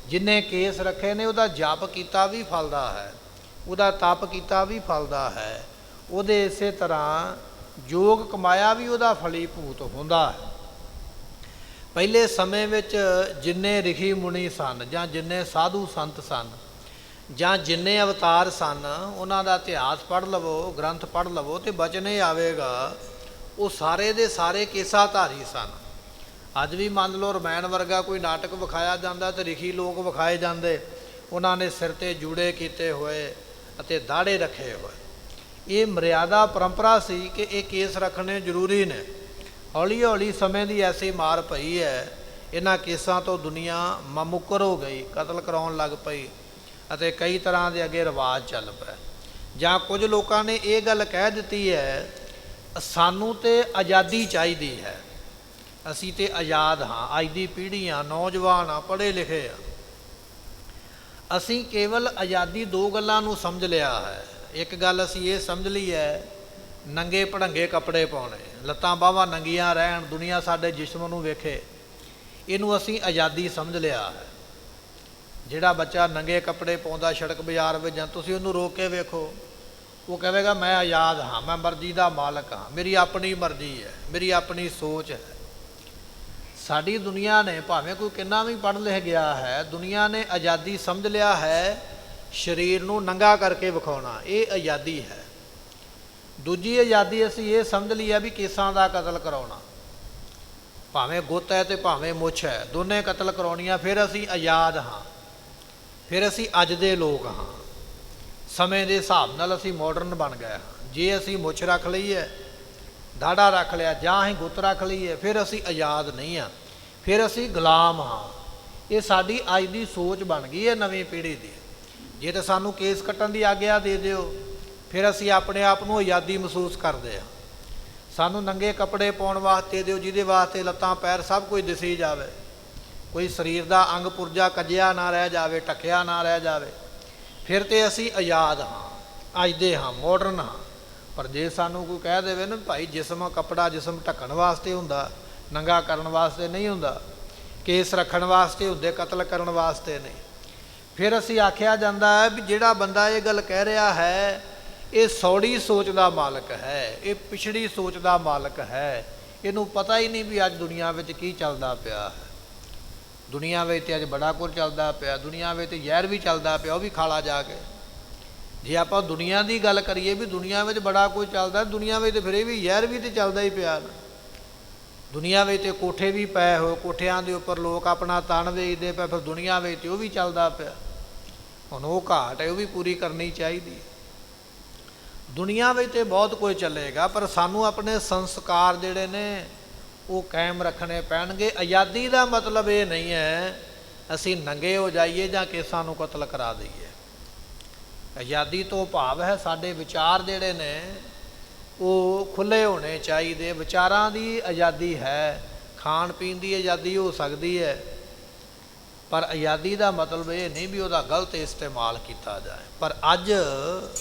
ਜਿਹਨੇ ਕੇਸ ਰੱਖੇ ਨੇ ਉਹਦਾ ਜਪ ਕੀਤਾ ਵੀ ਫਲਦਾ ਹੈ, ਉਹਦਾ ਤਪ ਕੀਤਾ ਵੀ ਫਲਦਾ ਹੈ, ਉਹਦੇ ਇਸੇ ਤਰ੍ਹਾਂ ਜੋਗ ਕਮਾਇਆ ਵੀ ਉਹਦਾ ਫਲੀਭੂਤ ਹੁੰਦਾ ਹੈ। ਪਹਿਲੇ ਸਮੇਂ ਵਿੱਚ ਜਿੰਨੇ ਰਿਸ਼ੀ ਮੁਨੀ ਸਨ, ਜਾਂ ਜਿੰਨੇ ਸਾਧੂ ਸੰਤ ਸਨ, ਜਾਂ ਜਿੰਨੇ ਅਵਤਾਰ ਸਨ, ਉਹਨਾਂ ਦਾ ਇਤਿਹਾਸ ਪੜ੍ਹ ਲਵੋ, ਗ੍ਰੰਥ ਪੜ੍ਹ ਲਵੋ ਤੇ ਬਚਨ ਇਹ ਆਵੇਗਾ ਉਹ ਸਾਰੇ ਦੇ ਸਾਰੇ ਕੇਸਾਧਾਰੀ ਸਨ। ਅੱਜ ਵੀ ਮੰਨ ਲਓ ਰਮਾਇਣ ਵਰਗਾ ਕੋਈ ਨਾਟਕ ਵਿਖਾਇਆ ਜਾਂਦਾ ਤੇ ਰਿਸ਼ੀ ਲੋਕ ਵਿਖਾਏ ਜਾਂਦੇ, ਉਹਨਾਂ ਨੇ ਸਿਰ 'ਤੇ ਜੂੜੇ ਕੀਤੇ ਹੋਏ ਅਤੇ ਦਾੜੇ ਰੱਖੇ ਹੋਏ। ਇਹ ਮਰਿਆਦਾ ਪਰੰਪਰਾ ਸੀ ਕਿ ਇਹ ਕੇਸ ਰੱਖਣੇ ਜ਼ਰੂਰੀ ਨੇ। ਹੌਲੀ ਹੌਲੀ ਸਮੇਂ ਦੀ ਐਸੀ ਮਾਰ ਪਈ ਹੈ, ਇਹਨਾਂ ਕੇਸਾਂ ਤੋਂ ਦੁਨੀਆ ਮੁਕਰ ਹੋ ਗਈ, ਕਤਲ ਕਰਾਉਣ ਲੱਗ ਪਈ ਅਤੇ ਕਈ ਤਰ੍ਹਾਂ ਦੇ ਅੱਗੇ ਰਿਵਾਜ ਚੱਲ ਪਏ। ਜਾਂ ਕੁਝ ਲੋਕਾਂ ਨੇ ਇਹ ਗੱਲ ਕਹਿ ਦਿੱਤੀ ਹੈ, ਸਾਨੂੰ ਤੇ ਆਜ਼ਾਦੀ ਚਾਹੀਦੀ ਹੈ, ਅਸੀਂ ਤੇ ਆਜ਼ਾਦ ਹਾਂ, ਅੱਜ ਦੀ ਪੀੜ੍ਹੀ ਆ, ਨੌਜਵਾਨ ਆ, ਪੜ੍ਹੇ ਲਿਖੇ ਆ। ਅਸੀਂ ਕੇਵਲ ਆਜ਼ਾਦੀ ਦੋ ਗੱਲਾਂ ਨੂੰ ਸਮਝ ਲਿਆ ਹੈ। ਇੱਕ ਗੱਲ ਅਸੀਂ ਇਹ ਸਮਝ ਲਈ ਹੈ, ਨੰਗੇ ਭੜੰਗੇ ਕੱਪੜੇ ਪਾਉਣੇ, ਲੱਤਾਂ ਬਾਹਾਂ ਨੰਗੀਆਂ ਰਹਿਣ, ਦੁਨੀਆ ਸਾਡੇ ਜਿਸਮ ਨੂੰ ਵੇਖੇ, ਇਹਨੂੰ ਅਸੀਂ ਆਜ਼ਾਦੀ ਸਮਝ ਲਿਆ ਹੈ। ਜਿਹੜਾ ਬੱਚਾ ਨੰਗੇ ਕੱਪੜੇ ਪਾਉਂਦਾ ਸੜਕ ਬਾਜ਼ਾਰ ਵਿੱਚ, ਜਾਂ ਤੁਸੀਂ ਉਹਨੂੰ ਰੋਕ ਕੇ ਵੇਖੋ, ਉਹ ਕਹੇਗਾ ਮੈਂ ਆਜ਼ਾਦ ਹਾਂ, ਮੈਂ ਮਰਜ਼ੀ ਦਾ ਮਾਲਕ ਹਾਂ, ਮੇਰੀ ਆਪਣੀ ਮਰਜ਼ੀ ਹੈ, ਮੇਰੀ ਆਪਣੀ ਸੋਚ ਹੈ। ਸਾਡੀ ਦੁਨੀਆ ਨੇ ਭਾਵੇਂ ਕੋਈ ਕਿੰਨਾ ਵੀ ਪੜ੍ਹ ਲਿਖ ਗਿਆ ਹੈ, ਦੁਨੀਆ ਨੇ ਆਜ਼ਾਦੀ ਸਮਝ ਲਿਆ ਹੈ ਸਰੀਰ ਨੂੰ ਨੰਗਾ ਕਰਕੇ ਵਿਖਾਉਣਾ, ਇਹ ਆਜ਼ਾਦੀ ਹੈ। ਦੂਜੀ ਆਜ਼ਾਦੀ ਅਸੀਂ ਇਹ ਸਮਝ ਲਈ ਹੈ ਵੀ ਕੇਸਾਂ ਦਾ ਕਤਲ ਕਰਾਉਣਾ, ਭਾਵੇਂ ਗੁੱਤ ਹੈ ਤੇ ਭਾਵੇਂ ਮੁੱਛ ਹੈ, ਦੋਨੇ ਕਤਲ ਕਰਾਉਣੀਆਂ। ਫਿਰ ਅਸੀਂ ਆਜ਼ਾਦ ਹਾਂ, ਫਿਰ ਅਸੀਂ ਅੱਜ ਦੇ ਲੋਕ ਹਾਂ, ਸਮੇਂ ਦੇ ਹਿਸਾਬ ਨਾਲ ਅਸੀਂ ਮਾਡਰਨ ਬਣ ਗਏ ਹਾਂ। ਜੇ ਅਸੀਂ ਮੁੱਛ ਰੱਖ ਲਈ ਹੈ, ਦਾੜਾ ਰੱਖ ਲਿਆ, ਜਾਂ ਅਸੀਂ ਗੁੱਤ ਰੱਖ ਲਈ ਹੈ, ਫਿਰ ਅਸੀਂ ਆਜ਼ਾਦ ਨਹੀਂ ਹਾਂ, ਫਿਰ ਅਸੀਂ ਗੁਲਾਮ ਹਾਂ। ਇਹ ਸਾਡੀ ਅੱਜ ਦੀ ਸੋਚ ਬਣ ਗਈ ਹੈ ਨਵੀਂ ਪੀੜ੍ਹੀ ਦੀ। ਜੇ ਤਾਂ ਸਾਨੂੰ ਕੇਸ ਕੱਟਣ ਦੀ ਆਗਿਆ ਦੇ ਦਿਓ, ਫਿਰ ਅਸੀਂ ਆਪਣੇ ਆਪ ਨੂੰ ਆਜ਼ਾਦੀ ਮਹਿਸੂਸ ਕਰਦੇ ਹਾਂ। ਸਾਨੂੰ ਨੰਗੇ ਕੱਪੜੇ ਪਾਉਣ ਵਾਸਤੇ ਦਿਓ, ਜਿਹਦੇ ਵਾਸਤੇ ਲੱਤਾਂ ਪੈਰ ਸਭ ਕੁਝ ਦਿਸੀ ਜਾਵੇ, ਕੋਈ ਸਰੀਰ ਦਾ ਅੰਗ ਪੁਰਜਾ ਕੱਜਿਆ ਨਾ ਰਹਿ ਜਾਵੇ, ਢੱਕਿਆ ਨਾ ਰਹਿ ਜਾਵੇ, ਫਿਰ ਤੇ ਅਸੀਂ ਆਜ਼ਾਦ ਹਾਂ, ਅੱਜ ਦੇ ਹਾਂ, ਮਾਡਰਨ ਹਾਂ। ਪਰ ਜੇ ਸਾਨੂੰ ਕੋਈ ਕਹਿ ਦੇਵੇ ਨਾ ਭਾਈ ਜਿਸਮ ਕੱਪੜਾ ਜਿਸਮ ਢੱਕਣ ਵਾਸਤੇ ਹੁੰਦਾ, ਨੰਗਾ ਕਰਨ ਵਾਸਤੇ ਨਹੀਂ ਹੁੰਦਾ, ਕੇਸ ਰੱਖਣ ਵਾਸਤੇ ਹੁੰਦੇ, ਕਤਲ ਕਰਨ ਵਾਸਤੇ ਨਹੀਂ, ਫਿਰ ਅਸੀਂ ਆਖਿਆ ਜਾਂਦਾ ਹੈ ਵੀ ਜਿਹੜਾ ਬੰਦਾ ਇਹ ਗੱਲ ਕਹਿ ਰਿਹਾ ਹੈ ਇਹ ਸੌੜੀ ਸੋਚ ਦਾ ਮਾਲਕ ਹੈ, ਇਹ ਪਿਛੜੀ ਸੋਚ ਦਾ ਮਾਲਕ ਹੈ, ਇਹਨੂੰ ਪਤਾ ਹੀ ਨਹੀਂ ਵੀ ਅੱਜ ਦੁਨੀਆ ਵਿੱਚ ਕੀ ਚੱਲਦਾ ਪਿਆ ਹੈ। ਦੁਨੀਆ ਵਿੱਚ ਤੇ ਅੱਜ ਬੜਾ ਕੁਝ ਚੱਲਦਾ ਪਿਆ, ਦੁਨੀਆ ਵਿੱਚ ਤੇ ਜ਼ਹਿਰ ਵੀ ਚੱਲਦਾ ਪਿਆ, ਉਹ ਵੀ ਖਾਲਾ ਜਾ ਕੇ। ਜੇ ਆਪਾਂ ਦੁਨੀਆ ਦੀ ਗੱਲ ਕਰੀਏ ਵੀ ਦੁਨੀਆ ਵਿੱਚ ਬੜਾ ਕੁਝ ਚੱਲਦਾ, ਦੁਨੀਆ ਵਿੱਚ ਤੇ ਫਿਰ ਇਹ ਵੀ ਜ਼ਹਿਰ ਵੀ ਤੇ ਚੱਲਦਾ ਹੀ ਪਿਆ ਨਾ। ਦੁਨੀਆ ਵਿੱਚ ਤੇ ਕੋਠੇ ਵੀ ਪਏ ਹੋਏ, ਕੋਠਿਆਂ ਦੇ ਉੱਪਰ ਲੋਕ ਆਪਣਾ ਤਨ ਵੇਚਦੇ ਪਏ, ਫਿਰ ਦੁਨੀਆ ਵਿੱਚ ਤੇ ਉਹ ਵੀ ਚੱਲਦਾ ਪਿਆ। ਹੁਣ ਉਹ ਘਾਟ ਹੈ, ਉਹ ਵੀ ਪੂਰੀ ਕਰਨੀ ਚਾਹੀਦੀ। ਦੁਨੀਆ ਵਿੱਚ ਤੇ ਬਹੁਤ ਕੁਝ ਚੱਲੇਗਾ, ਪਰ ਸਾਨੂੰ ਆਪਣੇ ਸੰਸਕਾਰ ਜਿਹੜੇ ਨੇ ਉਹ ਕਾਇਮ ਰੱਖਣੇ ਪੈਣਗੇ। ਆਜ਼ਾਦੀ ਦਾ ਮਤਲਬ ਇਹ ਨਹੀਂ ਹੈ ਅਸੀਂ ਨੰਗੇ ਹੋ ਜਾਈਏ ਜਾਂ ਕੇਸਾਂ ਨੂੰ ਕਤਲ ਕਰਾ ਦਈਏ। ਆਜ਼ਾਦੀ ਤੋਂ ਭਾਵ ਹੈ ਸਾਡੇ ਵਿਚਾਰ ਜਿਹੜੇ ਨੇ ਉਹ ਖੁੱਲ੍ਹੇ ਹੋਣੇ ਚਾਹੀਦੇ, ਵਿਚਾਰਾਂ ਦੀ ਆਜ਼ਾਦੀ ਹੈ, ਖਾਣ ਪੀਣ ਦੀ ਆਜ਼ਾਦੀ ਹੋ ਸਕਦੀ ਹੈ, ਪਰ ਆਜ਼ਾਦੀ ਦਾ ਮਤਲਬ ਇਹ ਨਹੀਂ ਵੀ ਉਹਦਾ ਗਲਤ ਇਸਤੇਮਾਲ ਕੀਤਾ ਜਾਏ। ਪਰ ਅੱਜ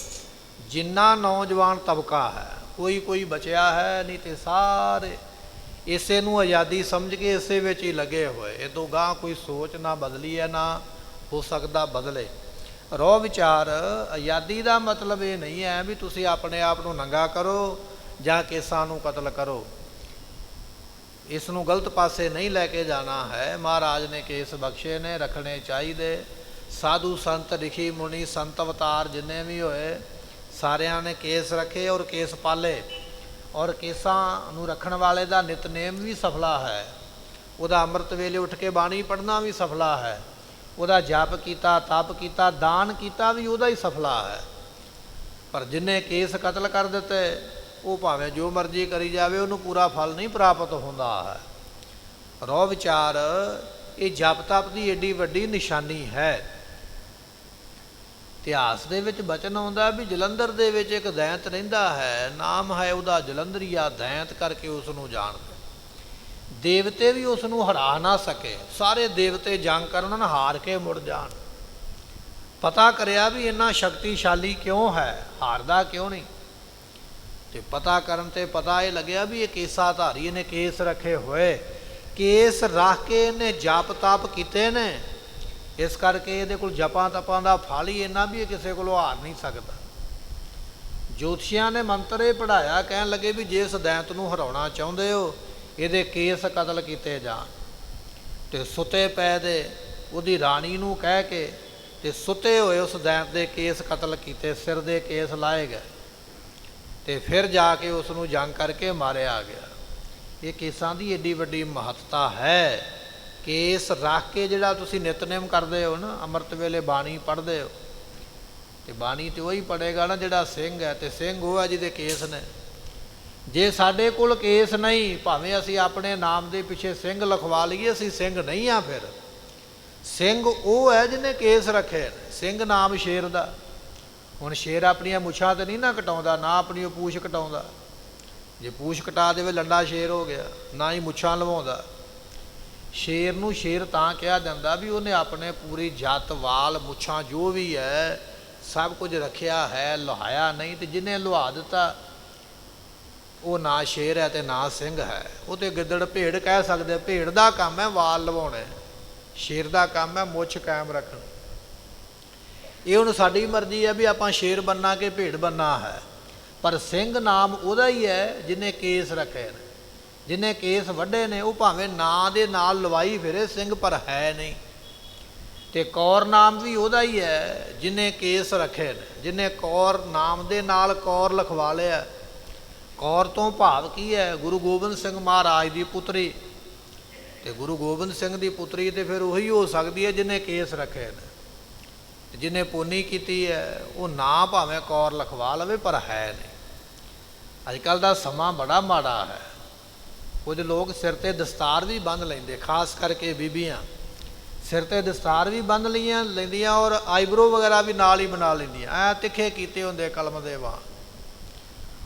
ਜਿੰਨਾ ਨੌਜਵਾਨ ਤਬਕਾ ਹੈ, ਕੋਈ ਬਚਿਆ ਹੈ ਨਹੀਂ, ਤੇ ਸਾਰੇ ਇਸੇ ਨੂੰ ਆਜ਼ਾਦੀ ਸਮਝ ਕੇ ਇਸੇ ਵਿੱਚ ਹੀ ਲੱਗੇ ਹੋਏ। ਇਹ ਤੋਂ ਗਾਂਹ ਕੋਈ ਸੋਚ ਨਾ ਬਦਲੀ ਹੈ, ਨਾ ਹੋ ਸਕਦਾ ਬਦਲੇ। ਰੋਹ ਵਿਚਾਰ ਆਜ਼ਾਦੀ ਦਾ ਮਤਲਬ ਇਹ ਨਹੀਂ ਹੈ ਵੀ ਤੁਸੀਂ ਆਪਣੇ ਆਪ ਨੂੰ ਨੰਗਾ ਕਰੋ ਜਾਂ ਕੇਸਾਂ ਨੂੰ ਕਤਲ ਕਰੋ। ਇਸ ਨੂੰ ਗਲਤ ਪਾਸੇ ਨਹੀਂ ਲੈ ਕੇ ਜਾਣਾ ਹੈ। ਮਹਾਰਾਜ ਨੇ ਕੇਸ ਬਖਸ਼ੇ ਨੇ, ਰੱਖਣੇ ਚਾਹੀਦੇ। ਸਾਧੂ ਸੰਤ ਰਿਸ਼ੀ ਮੁਨੀ ਸੰਤ ਅਵਤਾਰ ਜਿੰਨੇ ਵੀ ਹੋਏ ਸਾਰਿਆਂ ਨੇ ਕੇਸ ਰੱਖੇ ਔਰ ਕੇਸ ਪਾਲੇ। ਔਰ ਕੇਸਾਂ ਨੂੰ ਰੱਖਣ ਵਾਲੇ ਦਾ ਨਿਤਨੇਮ ਵੀ ਸਫਲਾ ਹੈ, ਉਹਦਾ ਅੰਮ੍ਰਿਤ ਵੇਲੇ ਉੱਠ ਕੇ ਬਾਣੀ ਪੜ੍ਹਨਾ ਵੀ ਸਫਲਾ ਹੈ, ਉਹਦਾ ਜਪ ਕੀਤਾ, ਤਪ ਕੀਤਾ, ਦਾਨ ਕੀਤਾ ਵੀ ਉਹਦਾ ਹੀ ਸਫਲਾ ਹੈ। ਪਰ ਜਿੰਨੇ ਕੇਸ ਕਤਲ ਕਰ ਦਿੱਤੇ ਉਹ ਭਾਵੇਂ ਜੋ ਮਰਜ਼ੀ ਕਰੀ ਜਾਵੇ, ਉਹਨੂੰ ਪੂਰਾ ਫਲ ਨਹੀਂ ਪ੍ਰਾਪਤ ਹੁੰਦਾ ਹੈ। ਰੋਹ ਵਿਚਾਰ ਇਹ ਜਪ ਤਪ ਦੀ ਏਡੀ ਵੱਡੀ ਨਿਸ਼ਾਨੀ ਹੈ। ਇਤਿਹਾਸ ਦੇ ਵਿੱਚ ਬਚਨ ਆਉਂਦਾ ਵੀ ਜਲੰਧਰ ਦੇ ਵਿੱਚ ਇੱਕ ਦੈਂਤ ਰਹਿੰਦਾ ਹੈ, ਨਾਮ ਹੈ ਉਹਦਾ ਜਲੰਧਰੀਆ ਦੈਂਤ ਕਰਕੇ ਉਸ ਨੂੰ ਜਾਣਦੇ। ਦੇਵਤੇ ਵੀ ਉਸ ਨੂੰ ਹਰਾ ਨਾ ਸਕੇ, ਸਾਰੇ ਦੇਵਤੇ ਜੰਗ ਕਰਨ, ਉਹਨਾਂ ਨੂੰ ਹਾਰ ਕੇ ਮੁੜ ਜਾਣ। ਪਤਾ ਕਰਿਆ ਵੀ ਇੰਨਾ ਸ਼ਕਤੀਸ਼ਾਲੀ ਕਿਉਂ ਹੈ, ਹਾਰਦਾ ਕਿਉਂ ਨਹੀਂ। ਤੇ ਪਤਾ ਕਰਨ ਤੇ ਪਤਾ ਇਹ ਲੱਗਿਆ ਵੀ ਇਹ ਕੇਸਾਧਾਰੀ ਨੇ ਕੇਸ ਰੱਖੇ ਹੋਏ, ਕੇਸ ਰੱਖ ਕੇ ਇਹਨੇ ਜਪ ਤਪ ਕੀਤੇ ਨੇ। ਇਸ ਕਰਕੇ ਇਹਦੇ ਕੋਲ ਜਪਾਂ ਤਪਾਂ ਦਾ ਫਲ ਹੀ ਇੰਨਾ ਵੀ ਇਹ ਕਿਸੇ ਕੋਲੋਂ ਹਾਰ ਨਹੀਂ ਸਕਦਾ। ਜੋਤਸ਼ੀਆਂ ਨੇ ਮੰਤਰ ਇਹ ਪੜ੍ਹਾਇਆ, ਕਹਿਣ ਲੱਗੇ ਵੀ ਜੇ ਇਸ ਦੈਂਤ ਨੂੰ ਹਰਾਉਣਾ ਚਾਹੁੰਦੇ ਹੋ ਇਹਦੇ ਕੇਸ ਕਤਲ ਕੀਤੇ ਜਾਣ। ਤੇ ਸੁੱਤੇ ਪਏ ਦੇ ਉਹਦੀ ਰਾਣੀ ਨੂੰ ਕਹਿ ਕੇ ਤੇ ਸੁੱਤੇ ਹੋਏ ਉਸ ਦੈਂਤ ਦੇ ਕੇਸ ਕਤਲ ਕੀਤੇ, ਸਿਰ ਦੇ ਕੇਸ ਲਾਏ ਗਏ ਤੇ ਫਿਰ ਜਾ ਕੇ ਉਸ ਨੂੰ ਜੰਗ ਕਰਕੇ ਮਾਰਿਆ ਗਿਆ। ਇਹ ਕੇਸਾਂ ਦੀ ਏਡੀ ਵੱਡੀ ਮਹੱਤਤਾ ਹੈ। ਕੇਸ ਰੱਖ ਕੇ ਜਿਹੜਾ ਤੁਸੀਂ ਨਿਤਨੇਮ ਕਰਦੇ ਹੋ ਨਾ, ਅੰਮ੍ਰਿਤ ਵੇਲੇ ਬਾਣੀ ਪੜ੍ਹਦੇ ਹੋ, ਤੇ ਬਾਣੀ ਤੇ ਉਹੀ ਪੜ੍ਹੇਗਾ ਨਾ ਜਿਹੜਾ ਸਿੰਘ ਹੈ, ਤੇ ਸਿੰਘ ਉਹ ਹੈ ਜਿਹਦੇ ਕੇਸ ਨੇ। ਜੇ ਸਾਡੇ ਕੋਲ ਕੇਸ ਨਹੀਂ, ਭਾਵੇਂ ਅਸੀਂ ਆਪਣੇ ਨਾਮ ਦੇ ਪਿੱਛੇ ਸਿੰਘ ਲਿਖਵਾ ਲਈਏ, ਅਸੀਂ ਸਿੰਘ ਨਹੀਂ ਆ। ਫਿਰ ਸਿੰਘ ਉਹ ਹੈ ਜਿਹਨੇ ਕੇਸ ਰੱਖੇ ਨੇ। ਸਿੰਘ ਨਾਮ ਸ਼ੇਰ ਦਾ। ਹੁਣ ਸ਼ੇਰ ਆਪਣੀਆਂ ਮੁੱਛਾਂ ਤੇ ਨਹੀਂ ਨਾ ਕਟਾਉਂਦਾ, ਨਾ ਆਪਣੀ ਉਹ ਪੂਛ ਕਟਾਉਂਦਾ। ਜੇ ਪੂਛ ਕਟਾ ਦੇਵੇ ਲੰਡਾ ਸ਼ੇਰ ਹੋ ਗਿਆ, ਨਾ ਹੀ ਮੁੱਛਾਂ ਲਵਾਉਂਦਾ। ਸ਼ੇਰ ਨੂੰ ਸ਼ੇਰ ਤਾਂ ਕਿਹਾ ਜਾਂਦਾ ਵੀ ਉਹਨੇ ਆਪਣੇ ਪੂਰੀ ਜੱਤ ਵਾਲ ਮੁੱਛਾਂ ਜੋ ਵੀ ਹੈ ਸਭ ਕੁਝ ਰੱਖਿਆ ਹੈ, ਲੁਹਾਇਆ ਨਹੀਂ। ਤੇ ਜਿਹਨੇ ਲੁਹਾ ਦਿੱਤਾ ਉਹ ਨਾ ਸ਼ੇਰ ਹੈ ਤੇ ਨਾ ਸਿੰਘ ਹੈ। ਉਹ ਤੇ ਗਿੱਦੜ ਭੇਡ ਕਹਿ ਸਕਦੇ। ਭੇਡ ਦਾ ਕੰਮ ਹੈ ਵਾਲ ਲਵਾਉਣੇ, ਸ਼ੇਰ ਦਾ ਕੰਮ ਹੈ ਮੁੱਛ ਕਾਇਮ ਰੱਖਣੀ। ਇਹ ਹੁਣ ਸਾਡੀ ਮਰਜ਼ੀ ਹੈ ਵੀ ਆਪਾਂ ਸ਼ੇਰ ਬਣਨਾ ਕਿ ਭੇਡ ਬਣਨਾ ਹੈ। ਪਰ ਸਿੰਘ ਨਾਮ ਉਹਦਾ ਹੀ ਹੈ ਜਿਹਨੇ ਕੇਸ ਰੱਖੇ ਨੇ, ਜਿਹਨੇ ਕੇਸ ਵੱਢੇ ਨੇ। ਉਹ ਭਾਵੇਂ ਨਾਂ ਦੇ ਨਾਲ ਲਵਾਈ ਫਿਰੇ ਸਿੰਘ, ਪਰ ਹੈ ਨਹੀਂ। ਤੇ ਕੌਰ ਨਾਮ ਵੀ ਉਹਦਾ ਹੀ ਹੈ ਜਿਹਨੇ ਕੇਸ ਰੱਖੇ ਨੇ, ਜਿਹਨੇ ਕੌਰ ਨਾਮ ਦੇ ਨਾਲ ਕੌਰ ਲਿਖਵਾ ਲਿਆ। ਕੌਰ ਤੋਂ ਭਾਵ ਕੀ ਹੈ? ਗੁਰੂ ਗੋਬਿੰਦ ਸਿੰਘ ਮਹਾਰਾਜ ਦੀ ਪੁੱਤਰੀ। ਤੇ ਗੁਰੂ ਗੋਬਿੰਦ ਸਿੰਘ ਦੀ ਪੁੱਤਰੀ ਤੇ ਫਿਰ ਉਹੀ ਹੋ ਸਕਦੀ ਹੈ ਜਿਹਨੇ ਕੇਸ ਰੱਖੇ ਨੇ। ਜਿਹਨੇ ਪੁੰਨੀ ਕੀਤੀ ਹੈ ਉਹ ਨਾਂ ਭਾਵੇਂ ਕੌਰ ਲਿਖਵਾ ਲਵੇ, ਪਰ ਹੈ ਨਹੀਂ। ਅੱਜ ਕੱਲ੍ਹ ਦਾ ਸਮਾਂ ਬੜਾ ਮਾੜਾ ਹੈ। ਕੁਝ ਲੋਕ ਸਿਰ 'ਤੇ ਦਸਤਾਰ ਵੀ ਬੰਨ੍ਹ ਲੈਂਦੇ, ਖਾਸ ਕਰਕੇ ਬੀਬੀਆਂ ਸਿਰ 'ਤੇ ਦਸਤਾਰ ਵੀ ਬੰਨ੍ਹ ਲੈਂਦੀਆਂ ਔਰ ਆਈਬਰੋ ਵਗੈਰਾ ਵੀ ਨਾਲ ਹੀ ਬਣਾ ਲੈਂਦੀਆਂ। ਐਂ ਤਿੱਖੇ ਕੀਤੇ ਹੁੰਦੇ ਕਲਮ ਦੇ ਵਾਂ।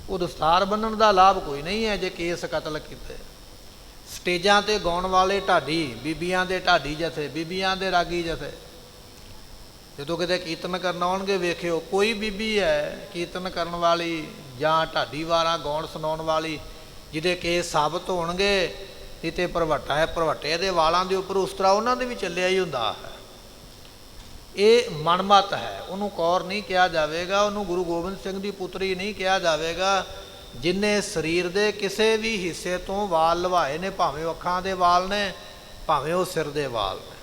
ਉਹ ਦਸਤਾਰ ਬੰਨ੍ਹਣ ਦਾ ਲਾਭ ਕੋਈ ਨਹੀਂ ਹੈ ਜੇ ਕੇਸ ਕਤਲ ਕੀਤੇ। ਸਟੇਜਾਂ 'ਤੇ ਗਾਉਣ ਵਾਲੇ ਢਾਡੀ, ਬੀਬੀਆਂ ਦੇ ਢਾਡੀ ਜਥੇ, ਬੀਬੀਆਂ ਦੇ ਰਾਗੀ ਜਥੇ, ਜਦੋਂ ਕਿਤੇ ਕੀਰਤਨ ਕਰਨ ਆਉਣਗੇ ਵੇਖਿਓ, ਕੋਈ ਬੀਬੀ ਹੈ ਕੀਰਤਨ ਕਰਨ ਵਾਲੀ ਜਾਂ ਢਾਡੀ ਵਾਰਾਂ ਗਾਉਣ ਸੁਣਾਉਣ ਵਾਲੀ ਜਿਹਦੇ ਕੇਸ ਸਾਬਤ ਹੋਣਗੇ। ਨਹੀਂ ਤੇ ਭਰਵੱਟਾ ਹੈ, ਭਰਵੱਟੇ ਦੇ ਵਾਲਾਂ ਦੇ ਉੱਪਰ ਉਸ ਤਰ੍ਹਾਂ ਉਹਨਾਂ ਦੇ ਵੀ ਚੱਲਿਆ ਹੀ ਹੁੰਦਾ ਹੈ। ਇਹ ਮਨਮਤ ਹੈ। ਉਹਨੂੰ ਕੌਰ ਨਹੀਂ ਕਿਹਾ ਜਾਵੇਗਾ, ਉਹਨੂੰ ਗੁਰੂ ਗੋਬਿੰਦ ਸਿੰਘ ਦੀ ਪੁੱਤਰੀ ਨਹੀਂ ਕਿਹਾ ਜਾਵੇਗਾ ਜਿਹਨੇ ਸਰੀਰ ਦੇ ਕਿਸੇ ਵੀ ਹਿੱਸੇ ਤੋਂ ਵਾਲ ਲਵਾਏ ਨੇ, ਭਾਵੇਂ ਉਹ ਅੱਖਾਂ ਦੇ ਵਾਲ ਨੇ, ਭਾਵੇਂ ਉਹ ਸਿਰ ਦੇ ਵਾਲ ਨੇ।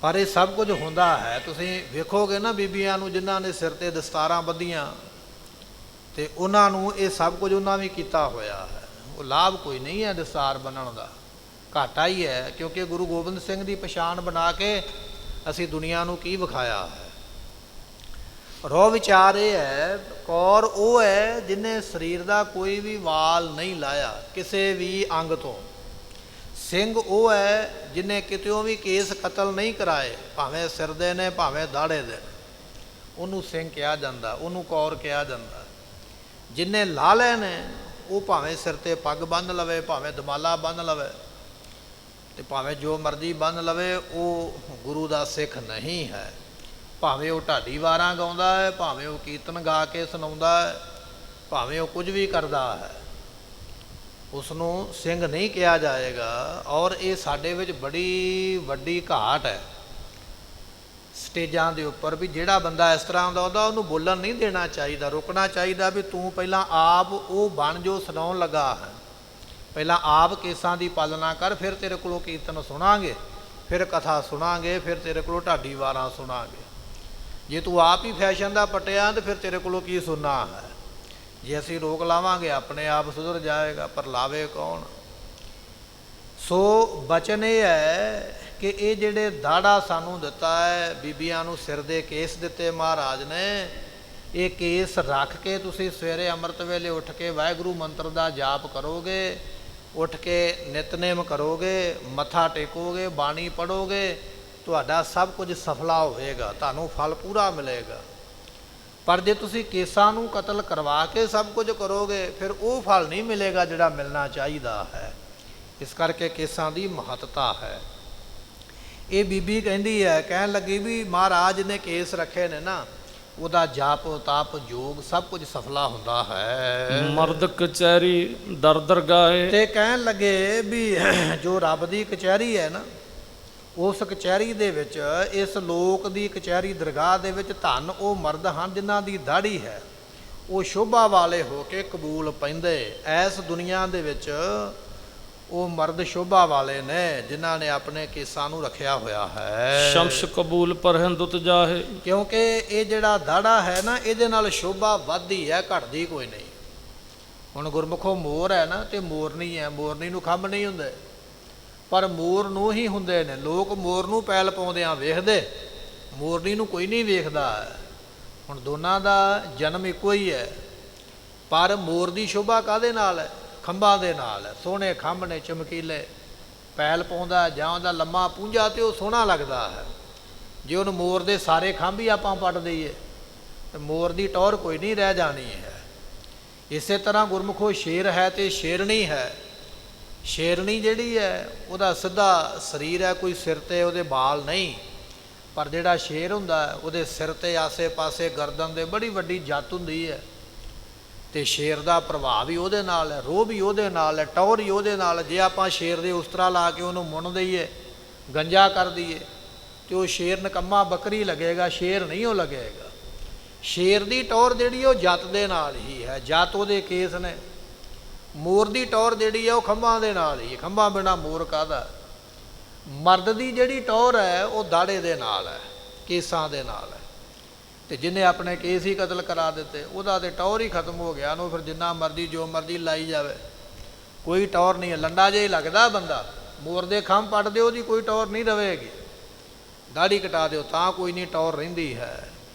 ਪਰ ਇਹ ਸਭ ਕੁਝ ਹੁੰਦਾ ਹੈ। ਤੁਸੀਂ ਵੇਖੋਗੇ ਨਾ ਬੀਬੀਆਂ ਨੂੰ ਜਿਨ੍ਹਾਂ ਨੇ ਸਿਰ 'ਤੇ ਦਸਤਾਰਾਂ ਬੱਧੀਆਂ, ਤੇ ਉਹਨਾਂ ਨੂੰ ਇਹ ਸਭ ਕੁਝ ਉਹਨਾਂ ਵੀ ਕੀਤਾ ਹੋਇਆ ਹੈ। ਉਹ ਲਾਭ ਕੋਈ ਨਹੀਂ ਹੈ ਦਸਤਾਰ ਬੰਨ੍ਹਣ ਦਾ, ਘਾਟਾ ਹੀ ਹੈ। ਕਿਉਂਕਿ ਗੁਰੂ ਗੋਬਿੰਦ ਸਿੰਘ ਦੀ ਪਛਾਣ ਬਣਾ ਕੇ ਅਸੀਂ ਦੁਨੀਆ ਨੂੰ ਕੀ ਵਿਖਾਇਆ ਹੈ। ਰੋਹ ਵਿਚਾਰ ਇਹ ਹੈ, ਕੌਰ ਉਹ ਹੈ ਜਿਹਨੇ ਸਰੀਰ ਦਾ ਕੋਈ ਵੀ ਵਾਲ ਨਹੀਂ ਲਾਇਆ ਕਿਸੇ ਵੀ ਅੰਗ ਤੋਂ। ਸਿੰਘ ਉਹ ਹੈ ਜਿਹਨੇ ਕਿਤਿਓਂ ਵੀ ਕੇਸ ਕਤਲ ਨਹੀਂ ਕਰਾਏ, ਭਾਵੇਂ ਸਿਰ ਦੇ ਨੇ ਭਾਵੇਂ ਦਾੜੇ ਦੇ। ਉਹਨੂੰ ਸਿੰਘ ਕਿਹਾ ਜਾਂਦਾ, ਉਹਨੂੰ ਕੌਰ ਕਿਹਾ ਜਾਂਦਾ। ਜਿਹਨੇ ਲਾ ਲਏ ਨੇ ਉਹ ਭਾਵੇਂ ਸਿਰ 'ਤੇ ਪੱਗ ਬੰਨ੍ਹ ਲਵੇ, ਭਾਵੇਂ ਦਮਾਲਾ ਬੰਨ੍ਹ ਲਵੇ, ਤੇ ਭਾਵੇਂ ਜੋ ਮਰਜ਼ੀ ਬੰਨ੍ਹ ਲਵੇ, ਉਹ ਗੁਰੂ ਦਾ ਸਿੱਖ ਨਹੀਂ ਹੈ। ਭਾਵੇਂ ਉਹ ਢਾਡੀ ਵਾਰਾਂ ਗਾਉਂਦਾ ਹੈ, ਭਾਵੇਂ ਉਹ ਕੀਰਤਨ ਗਾ ਕੇ ਸੁਣਾਉਂਦਾ ਹੈ, ਭਾਵੇਂ ਉਹ ਕੁਝ ਵੀ ਕਰਦਾ ਹੈ, ਉਸ ਨੂੰ ਸਿੰਘ ਨਹੀਂ ਕਿਹਾ ਜਾਏਗਾ। ਔਰ ਇਹ ਸਾਡੇ ਵਿੱਚ ਬੜੀ ਵੱਡੀ ਘਾਟ ਹੈ ਸਟੇਜਾਂ ਦੇ ਉੱਪਰ, ਵੀ ਜਿਹੜਾ ਬੰਦਾ ਇਸ ਤਰ੍ਹਾਂ ਦਾ ਉਹਦਾ ਉਹਨੂੰ ਬੋਲਣ ਨਹੀਂ ਦੇਣਾ ਚਾਹੀਦਾ, ਰੋਕਣਾ ਚਾਹੀਦਾ ਵੀ ਤੂੰ ਪਹਿਲਾਂ ਆਪ ਉਹ ਬਣ ਜੋ ਸੁਣਾਉਣ ਲੱਗਾ ਹੈ, ਪਹਿਲਾਂ ਆਪ ਕੇਸਾਂ ਦੀ ਪਾਲਣਾ ਕਰ, ਫਿਰ ਤੇਰੇ ਕੋਲੋਂ ਕੀਰਤਨ ਸੁਣਾਂਗੇ, ਫਿਰ ਕਥਾ ਸੁਣਾਂਗੇ, ਫਿਰ ਤੇਰੇ ਕੋਲੋਂ ਢਾਡੀ ਵਾਰਾਂ ਸੁਣਾਂਗੇ। ਜੇ ਤੂੰ ਆਪ ਹੀ ਫੈਸ਼ਨ ਦਾ ਪਟਿਆ ਤਾਂ ਫਿਰ ਤੇਰੇ ਕੋਲੋਂ ਕੀ ਸੁਣਨਾ ਹੈ। ਜੇ ਅਸੀਂ ਰੋਕ ਲਾਵਾਂਗੇ ਆਪਣੇ ਆਪ ਸੁਧਰ ਜਾਏਗਾ, ਪਰ ਲਾਵੇ ਕੌਣ। ਸੋ ਬਚਨ ਇਹ ਹੈ ਕਿ ਇਹ ਜਿਹੜੇ ਦਾੜਾ ਸਾਨੂੰ ਦਿੱਤਾ ਹੈ, ਬੀਬੀਆਂ ਨੂੰ ਸਿਰ ਦੇ ਕੇਸ ਦਿੱਤੇ ਮਹਾਰਾਜ ਨੇ, ਇਹ ਕੇਸ ਰੱਖ ਕੇ ਤੁਸੀਂ ਸਵੇਰੇ ਅੰਮ੍ਰਿਤ ਵੇਲੇ ਉੱਠ ਕੇ ਵਾਹਿਗੁਰੂ ਮੰਤਰ ਦਾ ਜਾਪ ਕਰੋਗੇ, ਉੱਠ ਕੇ ਨਿਤਨੇਮ ਕਰੋਗੇ, ਮੱਥਾ ਟੇਕੋਗੇ, ਬਾਣੀ ਪੜ੍ਹੋਗੇ, ਤੁਹਾਡਾ ਸਭ ਕੁਝ ਸਫਲਾ ਹੋਵੇਗਾ, ਤੁਹਾਨੂੰ ਫਲ ਪੂਰਾ ਮਿਲੇਗਾ। ਪਰ ਜੇ ਤੁਸੀਂ ਕੇਸਾਂ ਨੂੰ ਕਤਲ ਕਰਵਾ ਕੇ ਸਭ ਕੁਝ ਕਰੋਗੇ, ਫਿਰ ਉਹ ਫਲ ਨਹੀਂ ਮਿਲੇਗਾ ਜਿਹੜਾ ਮਿਲਣਾ ਚਾਹੀਦਾ ਹੈ। ਇਸ ਕਰਕੇ ਕੇਸਾਂ ਦੀ ਮਹੱਤਤਾ ਹੈ। ਇਹ ਬੀਬੀ ਕਹਿੰਦੀ ਹੈ, ਕਹਿਣ ਲੱਗੀ ਵੀ ਮਹਾਰਾਜ ਨੇ ਕੇਸ ਰੱਖੇ ਨੇ ਨਾ, ਉਹਦਾ ਜਾਪ ਤਾਪ ਯੋਗ ਸਭ ਕੁਝ ਸਫਲਾ ਹੁੰਦਾ ਹੈ। ਮਰਦ ਕਚਹਿਰੀ ਦਰ ਦਰਗਾਹੇ। ਤੇ ਕਹਿਣ ਲੱਗੇ ਵੀ ਜੋ ਰੱਬ ਦੀ ਕਚਹਿਰੀ ਹੈ ਨਾ, ਉਸ ਕਚਹਿਰੀ ਦੇ ਵਿੱਚ, ਇਸ ਲੋਕ ਦੀ ਕਚਹਿਰੀ ਦਰਗਾਹ ਦੇ ਵਿੱਚ ਧੰਨ ਉਹ ਮਰਦ ਹਨ ਜਿਨ੍ਹਾਂ ਦੀ ਦਾੜੀ ਹੈ ਉਹ ਸ਼ੋਭਾ ਵਾਲੇ ਹੋ ਕੇ ਕਬੂਲ ਪੈਂਦੇ। ਇਸ ਦੁਨੀਆ ਦੇ ਵਿੱਚ ਉਹ ਮਰਦ ਸ਼ੋਭਾ ਵਾਲੇ ਨੇ ਜਿਨ੍ਹਾਂ ਨੇ ਆਪਣੇ ਕੇਸਾਂ ਨੂੰ ਰੱਖਿਆ ਹੋਇਆ ਹੈ। ਸ਼ਮਸ ਕਬੂਲ ਪਰ ਹਿੰਦੁਤ ਜਾਹੇ। ਕਿਉਂਕਿ ਇਹ ਜਿਹੜਾ ਦਾੜਾ ਹੈ ਨਾ, ਇਹਦੇ ਨਾਲ ਸ਼ੋਭਾ ਵੱਧਦੀ ਹੈ, ਘਟਦੀ ਕੋਈ ਨਹੀਂ। ਹੁਣ ਗੁਰਮੁਖੋ ਮੋਰ ਹੈ ਨਾ, ਤੇ ਮੋਰਨੀ ਹੈ, ਮੋਰਨੀ ਨੂੰ ਖੰਭ ਨਹੀਂ ਹੁੰਦੇ, ਪਰ ਮੋਰ ਨੂੰ ਹੀ ਹੁੰਦੇ ਨੇ। ਲੋਕ ਮੋਰ ਨੂੰ ਪੈਲ ਪਾਉਂਦਿਆਂ ਵੇਖਦੇ, ਮੋਰਨੀ ਨੂੰ ਕੋਈ ਨਹੀਂ ਵੇਖਦਾ। ਹੁਣ ਦੋਨਾਂ ਦਾ ਜਨਮ ਇੱਕੋ ਹੀ ਹੈ, ਪਰ ਮੋਰ ਦੀ ਸ਼ੋਭਾ ਕਾਹਦੇ ਨਾਲ ਹੈ? ਖੰਭਾਂ ਦੇ ਨਾਲ ਹੈ। ਸੋਹਣੇ ਖੰਭ ਨੇ, ਚਮਕੀਲੇ, ਪੈਲ ਪਾਉਂਦਾ ਜਾਂ ਉਹਦਾ ਲੰਮਾ ਪੂੰਝਾ ਤੇ ਉਹ ਸੋਹਣਾ ਲੱਗਦਾ ਹੈ। ਜੇ ਉਹਨੂੰ ਮੋਰ ਦੇ ਸਾਰੇ ਖੰਭ ਹੀ ਆਪਾਂ ਪੱਟ ਦਈਏ ਤੇ ਮੋਰ ਦੀ ਟੌਰ ਕੋਈ ਨਹੀਂ ਰਹਿ ਜਾਣੀ ਹੈ। ਇਸੇ ਤਰ੍ਹਾਂ ਗੁਰਮੁਖੋ ਸ਼ੇਰ ਹੈ ਤੇ ਸ਼ੇਰਣੀ ਹੈ। ਸ਼ੇਰਣੀ ਜਿਹੜੀ ਹੈ ਉਹਦਾ ਸਿੱਧਾ ਸਰੀਰ ਹੈ, ਕੋਈ ਸਿਰ 'ਤੇ ਉਹਦੇ ਬਾਲ ਨਹੀਂ, ਪਰ ਜਿਹੜਾ ਸ਼ੇਰ ਹੁੰਦਾ ਉਹਦੇ ਸਿਰ 'ਤੇ ਆਸੇ ਪਾਸੇ ਗਰਦਨ ਦੇ ਬੜੀ ਵੱਡੀ ਜੱਤ ਹੁੰਦੀ ਹੈ, ਤੇ ਸ਼ੇਰ ਦਾ ਪ੍ਰਭਾਵ ਹੀ ਉਹਦੇ ਨਾਲ ਹੈ, ਰੋਹ ਵੀ ਉਹਦੇ ਨਾਲ ਹੈ, ਟੌਰ ਹੀ ਉਹਦੇ ਨਾਲ। ਜੇ ਆਪਾਂ ਸ਼ੇਰ ਦੇ ਉਸਤਰਾ ਲਾ ਕੇ ਉਹਨੂੰ ਮੁੰਨ ਦਈਏ, ਗੰਜਾ ਕਰ ਦਈਏ, ਤੇ ਉਹ ਸ਼ੇਰ ਨਿਕੰਮਾ ਬੱਕਰੀ ਲੱਗੇਗਾ, ਸ਼ੇਰ ਨਹੀਂ ਉਹ ਲੱਗੇਗਾ। ਸ਼ੇਰ ਦੀ ਟੌਰ ਜਿਹੜੀ ਉਹ ਜੱਤ ਦੇ ਨਾਲ ਹੀ ਹੈ, ਜੱਤ ਉਹਦੇ ਕੇਸ ਨੇ। ਮੋਰ ਦੀ ਟੌਰ ਜਿਹੜੀ ਹੈ ਉਹ ਖੰਭਾਂ ਦੇ ਨਾਲ ਹੀ, ਖੰਭਾਂ ਬਿਨਾਂ ਮੋਰ ਕਾਹਦਾ। ਮਰਦ ਦੀ ਜਿਹੜੀ ਟੌਰ ਹੈ ਉਹ ਦਾੜੇ ਦੇ ਨਾਲ ਹੈ, ਕੇਸਾਂ ਦੇ ਨਾਲ ਹੈ। ਤੇ ਜਿਹਨੇ ਆਪਣੇ ਕੇਸ ਹੀ ਕਤਲ ਕਰਾ ਦਿੱਤੇ, ਉਹਦਾ ਤੇ ਟੌਰ ਹੀ ਖਤਮ ਹੋ ਗਿਆ। ਉਹਨੂੰ ਫਿਰ ਜਿੰਨਾ ਮਰਜ਼ੀ ਜੋ ਮਰਜ਼ੀ ਲਾਈ ਜਾਵੇ, ਕੋਈ ਟੌਰ ਨਹੀਂ ਹੈ, ਲੰਡਾ ਜਿਹਾ ਹੀ ਲੱਗਦਾ ਬੰਦਾ। ਮੋਰ ਦੇ ਖੰਭ ਪੱਟ ਦਿਓ, ਉਹਦੀ ਕੋਈ ਟੌਰ ਨਹੀਂ ਰਹੇਗੀ। ਦਾੜੀ ਕਟਾ ਦਿਓ ਤਾਂ ਕੋਈ ਨਹੀਂ ਟੌਰ ਰਹਿੰਦੀ ਹੈ।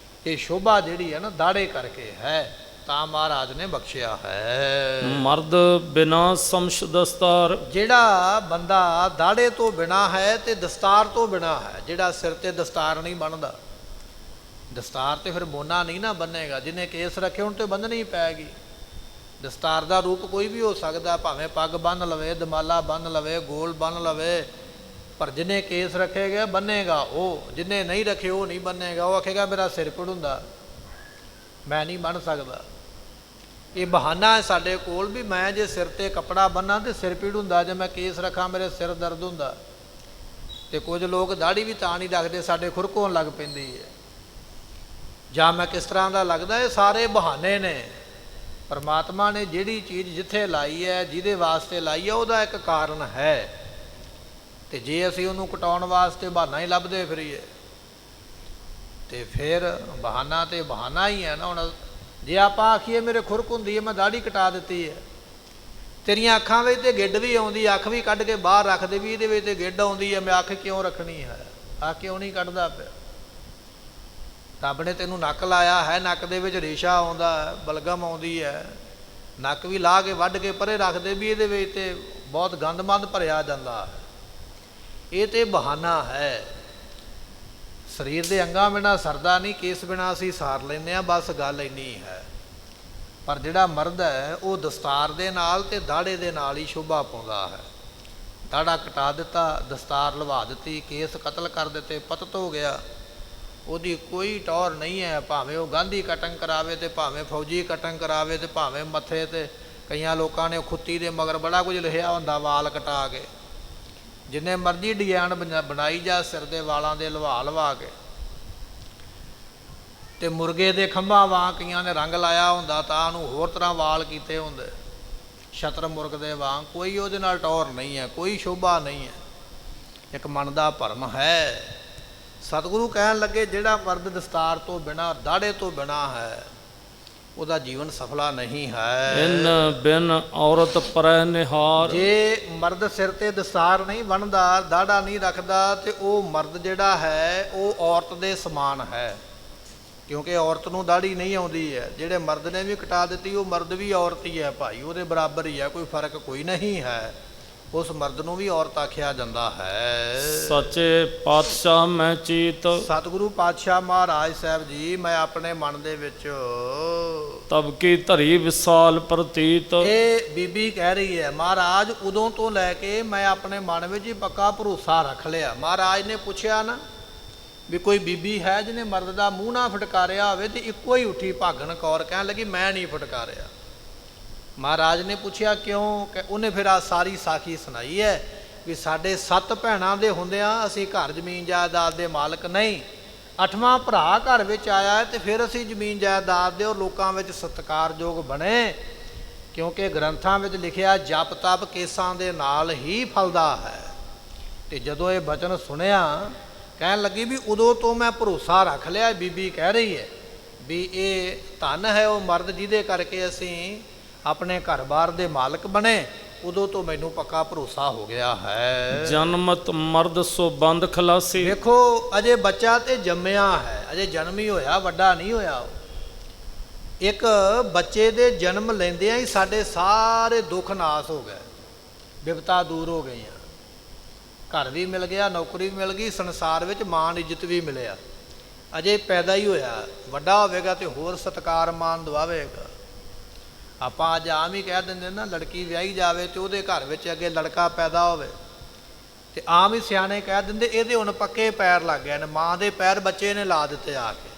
ਇਹ ਸ਼ੋਭਾ ਜਿਹੜੀ ਹੈ ਨਾ ਦਾੜੇ ਕਰਕੇ ਹੈ, ਤਾਂ ਮਹਾਰਾਜ ਨੇ ਬਖਸ਼ਿਆ ਹੈ। ਮਰਦ ਬਿਨਾ ਸਮਸ਼ ਦਸਤਾਰ। ਜਿਹੜਾ ਬੰਦਾ ਦਾੜੇ ਤੋਂ ਬਿਨਾ ਹੈ ਤੇ ਦਸਤਾਰ ਤੋਂ ਬਿਨਾ ਹੈ, ਜਿਹੜਾ ਸਿਰ ਤੇ ਦਸਤਾਰ ਨਹੀਂ ਬੰਨ੍ਹਦਾ, ਦਸਤਾਰ ਤੇ ਫਿਰ ਮੋਨਾ ਨਹੀਂ ਨਾ ਬੰਨੇਗਾ। ਜਿਹਨੇ ਕੇਸ ਰੱਖੇ ਹੁਣ ਤੇ ਬੰਨ੍ਹਣੀ ਪੈਗੀ। ਦਸਤਾਰ ਦਾ ਰੂਪ ਕੋਈ ਵੀ ਹੋ ਸਕਦਾ, ਭਾਵੇਂ ਪੱਗ ਬੰਨ੍ਹ ਲਵੇ, ਦਮਾਲਾ ਬੰਨ੍ਹ ਲਵੇ, ਗੋਲ ਬੰਨ੍ਹ ਲਵੇ, ਪਰ ਜਿਹਨੇ ਕੇਸ ਰੱਖੇ ਗਏ ਬੰਨੇਗਾ ਉਹ। ਜਿਹਨੇ ਨਹੀਂ ਰੱਖੇ ਉਹ ਨਹੀਂ ਬੰਨੇਗਾ। ਉਹ ਆਖੇਗਾ ਮੇਰਾ ਸਿਰ ਪੀੜ ਹੁੰਦਾ, ਮੈਂ ਨਹੀਂ ਬੰਨ੍ਹ ਸਕਦਾ। ਇਹ ਬਹਾਨਾ ਹੈ ਸਾਡੇ ਕੋਲ ਵੀ ਮੈਂ ਜੇ ਸਿਰ 'ਤੇ ਕੱਪੜਾ ਬੰਨਾਂ ਤੇ ਸਿਰ ਪੀੜ ਹੁੰਦਾ, ਜੇ ਮੈਂ ਕੇਸ ਰੱਖਾਂ ਮੇਰੇ ਸਿਰ ਦਰਦ ਹੁੰਦਾ। ਤੇ ਕੁਝ ਲੋਕ ਦਾੜੀ ਵੀ ਤਾਂ ਨਹੀਂ ਰੱਖਦੇ, ਸਾਡੇ ਖੁਰਕ ਹੋਣ ਲੱਗ ਪੈਂਦੀ ਹੈ, ਜਾਂ ਮੈਂ ਕਿਸ ਤਰ੍ਹਾਂ ਦਾ ਲੱਗਦਾ। ਇਹ ਸਾਰੇ ਬਹਾਨੇ ਨੇ। ਪਰਮਾਤਮਾ ਨੇ ਜਿਹੜੀ ਚੀਜ਼ ਜਿੱਥੇ ਲਾਈ ਹੈ, ਜਿਹਦੇ ਵਾਸਤੇ ਲਾਈ ਹੈ, ਉਹਦਾ ਇੱਕ ਕਾਰਨ ਹੈ। ਤੇ ਜੇ ਅਸੀਂ ਉਹਨੂੰ ਕਟਾਉਣ ਵਾਸਤੇ ਬਹਾਨਾ ਹੀ ਲੱਭਦੇ ਫਿਰੀਏ ਤੇ ਫਿਰ ਬਹਾਨਾ ਤੇ ਬਹਾਨਾ ਹੀ ਹੈ ਨਾ। ਹੁਣ ਜੇ ਆਪਾਂ ਆਖੀਏ ਮੇਰੇ ਖੁਰਕ ਹੁੰਦੀ ਹੈ, ਮੈਂ ਦਾੜੀ ਕਟਾ ਦਿੱਤੀ ਹੈ, ਤੇਰੀਆਂ ਅੱਖਾਂ ਵਿੱਚ ਤੇ ਗਿੱਡ ਵੀ ਆਉਂਦੀ, ਅੱਖ ਵੀ ਕੱਢ ਕੇ ਬਾਹਰ ਰੱਖ ਦੇ ਵੀ ਇਹਦੇ ਵਿੱਚ ਤੇ ਗਿੱਡ ਆਉਂਦੀ ਹੈ, ਮੈਂ ਅੱਖ ਕਿਉਂ ਰੱਖਣੀ ਹੈ? ਆ ਕਿਉਂ ਨਹੀਂ ਕੱਢਦਾ ਪਿਆ? ਰੱਬ ਨੇ ਤੈਨੂੰ ਨੱਕ ਲਾਇਆ ਹੈ, ਨੱਕ ਦੇ ਵਿੱਚ ਰੇਸ਼ਾ ਆਉਂਦਾ, ਬਲਗਮ ਆਉਂਦੀ ਹੈ, ਨੱਕ ਵੀ ਲਾ ਕੇ ਵੱਢ ਕੇ ਪਰੇ ਰੱਖ ਦੇ ਵੀ ਇਹਦੇ ਵਿੱਚ ਤੇ ਬਹੁਤ ਗੰਦਮੰਦ ਭਰਿਆ ਜਾਂਦਾ ਹੈ। ਇਹ ਤੇ ਬਹਾਨਾ ਹੈ। ਸਰੀਰ ਦੇ ਅੰਗਾਂ ਬਿਨਾਂ ਸਰਦਾ ਨਹੀਂ, ਕੇਸ ਬਿਨਾਂ ਅਸੀਂ ਸਾਰ ਲੈਂਦੇ ਹਾਂ, ਬਸ ਗੱਲ ਇੰਨੀ ਹੈ। ਪਰ ਜਿਹੜਾ ਮਰਦ ਹੈ ਉਹ ਦਸਤਾਰ ਦੇ ਨਾਲ ਤੇ ਦਾੜੇ ਦੇ ਨਾਲ ਹੀ ਸ਼ੋਭਾ ਪਾਉਂਦਾ ਹੈ। ਦਾੜਾ ਕਟਾ ਦਿੱਤਾ, ਦਸਤਾਰ ਲਵਾ ਦਿੱਤੀ, ਕੇਸ ਕਤਲ ਕਰ ਦਿੱਤੇ, ਪਤਤ ਹੋ ਗਿਆ, ਉਹਦੀ ਕੋਈ ਟੌਰ ਨਹੀਂ ਹੈ, ਭਾਵੇਂ ਉਹ ਗਾਂਧੀ ਕਟਿੰਗ ਕਰਾਵੇ ਤੇ ਭਾਵੇਂ ਫੌਜੀ ਕਟਿੰਗ ਕਰਾਵੇ ਤੇ ਭਾਵੇਂ ਮੱਥੇ ਤੇ ਕਈਆਂ ਲੋਕਾਂ ਨੇ ਖੁੱਤੀ ਦੇ ਮਗਰ ਬੜਾ ਕੁਝ ਲਿਖਿਆ ਹੁੰਦਾ ਵਾਲ ਕਟਾ ਕੇ, ਜਿੰਨੇ ਮਰਜ਼ੀ ਡਿਜ਼ਾਈਨ ਬਣਾਈ ਜਾ ਸਿਰ ਦੇ ਵਾਲਾਂ ਦੇ ਲਵਾ ਲਵਾ ਕੇ, ਤੇ ਮੁਰਗੇ ਦੇ ਖੰਭਾਂ ਵਾਂਗ ਕਈਆਂ ਨੇ ਰੰਗ ਲਾਇਆ ਹੁੰਦਾ ਤਾਂ ਉਹਨੂੰ ਹੋਰ ਤਰ੍ਹਾਂ ਵਾਲ ਕੀਤੇ ਹੁੰਦੇ, ਛਤਰ ਮੁਰਗ ਦੇ ਵਾਂਗ। ਕੋਈ ਉਹਦੇ ਨਾਲ ਟੌਰ ਨਹੀਂ ਹੈ, ਕੋਈ ਸ਼ੋਭਾ ਨਹੀਂ ਹੈ, ਇੱਕ ਮਨ ਦਾ ਭਰਮ ਹੈ। ਸਤਿਗੁਰੂ ਕਹਿਣ ਲੱਗੇ ਜਿਹੜਾ ਮਰਦ ਦਸਤਾਰ ਤੋਂ ਬਿਨਾਂ ਦਾੜੇ ਤੋਂ ਬਿਨਾਂ ਹੈ ਉਹਦਾ ਜੀਵਨ ਸਫਲਾ ਨਹੀਂ ਹੈ। ਇਨ ਬਿਨ ਔਰਤ ਪਰੈ ਨਿਹਾਰ। ਜੇ ਮਰਦ ਸਿਰ ਤੇ ਦਸਤਾਰ ਨਹੀਂ ਬੰਨ੍ਹਦਾ, ਦਾੜਾ ਨਹੀਂ ਰੱਖਦਾ, ਤੇ ਉਹ ਮਰਦ ਜਿਹੜਾ ਹੈ ਉਹ ਔਰਤ ਦੇ ਸਮਾਨ ਹੈ, ਕਿਉਂਕਿ ਔਰਤ ਨੂੰ ਦਾੜੀ ਨਹੀਂ ਆਉਂਦੀ ਹੈ। ਜਿਹੜੇ ਮਰਦ ਨੇ ਵੀ ਕਟਾ ਦਿੱਤੀ ਉਹ ਮਰਦ ਵੀ ਔਰਤ ਹੀ ਹੈ ਭਾਈ, ਉਹਦੇ ਬਰਾਬਰ ਹੀ ਹੈ, ਕੋਈ ਫਰਕ ਕੋਈ ਨਹੀਂ ਹੈ। ਉਸ ਮਰਦ ਨੂੰ ਵੀ ਔਰਤ ਆਖਿਆ ਜਾਂਦਾ ਹੈ। ਸੱਚੇ ਪਾਤਸ਼ਾਹ ਮੈਂ ਚੀਤ। ਸਤਿਗੁਰੂ ਪਾਤਸ਼ਾਹ ਮਹਾਰਾਜ ਸਾਹਿਬ ਜੀ, ਮੈਂ ਆਪਣੇ ਮਨ ਦੇ ਵਿੱਚ ਤਬ ਕੀ ਧਰੀ ਵਿਸਾਲ ਪ੍ਰਤੀਤ। ਇਹ ਬੀਬੀ ਕਹਿ ਰਹੀ ਹੈ ਮਹਾਰਾਜ ਉਦੋਂ ਤੋਂ ਲੈ ਕੇ ਮੈਂ ਆਪਣੇ ਮਨ ਵਿੱਚ ਹੀ ਪੱਕਾ ਭਰੋਸਾ ਰੱਖ ਲਿਆ। ਮਹਾਰਾਜ ਨੇ ਪੁੱਛਿਆ ਨਾ ਵੀ ਕੋਈ ਬੀਬੀ ਹੈ ਜਿਹਨੇ ਮਰਦ ਦਾ ਮੂੰਹ ਨਾ ਫਟਕਾਰਿਆ ਹੋਵੇ, ਤੇ ਇੱਕੋ ਹੀ ਉੱਠੀ ਭਾਗਣ ਕੌਰ ਕਹਿਣ ਲੱਗੀ ਮੈਂ ਨਹੀਂ ਫਟਕਾਰਿਆ। ਮਹਾਰਾਜ ਨੇ ਪੁੱਛਿਆ ਕਿਉਂ? ਉਹਨੇ ਫਿਰ ਆ ਸਾਰੀ ਸਾਖੀ ਸੁਣਾਈ ਹੈ ਵੀ ਸਾਡੇ 7 ਭੈਣਾਂ ਦੇ ਹੁੰਦਿਆਂ ਅਸੀਂ ਘਰ ਜ਼ਮੀਨ ਜਾਇਦਾਦ ਦੇ ਮਾਲਕ ਨਹੀਂ, 8ਵਾਂ ਭਰਾ ਘਰ ਵਿੱਚ ਆਇਆ ਤੇ ਫਿਰ ਅਸੀਂ ਜ਼ਮੀਨ ਜਾਇਦਾਦ ਦੇ ਔਰ ਲੋਕਾਂ ਵਿੱਚ ਸਤਿਕਾਰਯੋਗ ਬਣੇ, ਕਿਉਂਕਿ ਗ੍ਰੰਥਾਂ ਵਿੱਚ ਲਿਖਿਆ ਜਪ ਤਪ ਕੇਸਾਂ ਦੇ ਨਾਲ ਹੀ ਫਲਦਾ ਹੈ। ਤੇ ਜਦੋਂ ਇਹ ਬਚਨ ਸੁਣਿਆ ਕਹਿਣ ਲੱਗੀ ਵੀ ਉਦੋਂ ਤੋਂ ਮੈਂ ਭਰੋਸਾ ਰੱਖ ਲਿਆ। ਬੀਬੀ ਕਹਿ ਰਹੀ ਹੈ ਵੀ ਇਹ ਧਨ ਹੈ ਉਹ ਮਰਦ ਜਿਹਦੇ ਕਰਕੇ ਅਸੀਂ ਆਪਣੇ ਘਰ-ਬਾਰ ਦੇ ਮਾਲਕ ਬਣੇ, ਉਦੋਂ ਤੋਂ ਮੈਨੂੰ ਪੱਕਾ ਭਰੋਸਾ ਹੋ ਗਿਆ ਹੈ। ਜਨਮਤ ਮਰਦ ਸੋ ਬੰਦ ਖਲਾਸੀ। ਵੇਖੋ ਅਜੇ ਬੱਚਾ ਤੇ ਜੰਮਿਆ ਹੈ, ਅਜੇ ਜਨਮ ਹੀ ਹੋਇਆ, ਵੱਡਾ ਨਹੀਂ ਹੋਇਆ। ਇੱਕ ਬੱਚੇ ਦੇ ਜਨਮ ਲੈਂਦਿਆਂ ਹੀ ਸਾਡੇ ਸਾਰੇ ਦੁੱਖ ਨਾਸ ਹੋ ਗਏ, ਬਿਪਤਾ ਦੂਰ ਹੋ ਗਈਆਂ, ਘਰ ਵੀ ਮਿਲ ਗਿਆ, ਨੌਕਰੀ ਵੀ ਮਿਲ ਗਈ, ਸੰਸਾਰ ਵਿੱਚ ਮਾਣ ਇੱਜ਼ਤ ਵੀ ਮਿਲਿਆ। ਅਜੇ ਪੈਦਾ ਹੀ ਹੋਇਆ, ਵੱਡਾ ਹੋਵੇਗਾ ਤੇ ਹੋਰ ਸਤਿਕਾਰ ਮਾਣ ਦਵਾਵੇਗਾ। ਆਪਾਂ ਅੱਜ ਆਮ ਹੀ ਕਹਿ ਦਿੰਦੇ ਨਾ, ਲੜਕੀ ਵਿਆਹੀ ਜਾਵੇ ਤੇ ਉਹਦੇ ਘਰ ਵਿੱਚ ਅੱਗੇ ਲੜਕਾ ਪੈਦਾ ਹੋਵੇ, ਤੇ ਆਮ ਹੀ ਸਿਆਣੇ ਕਹਿ ਦਿੰਦੇ ਇਹਦੇ ਹੁਣ ਪੱਕੇ ਪੈਰ ਲੱਗ ਗਏ ਨੇ, ਮਾਂ ਦੇ ਪੈਰ ਬੱਚੇ ਨੇ ਲਾ ਦਿੱਤੇ ਆ ਕੇ।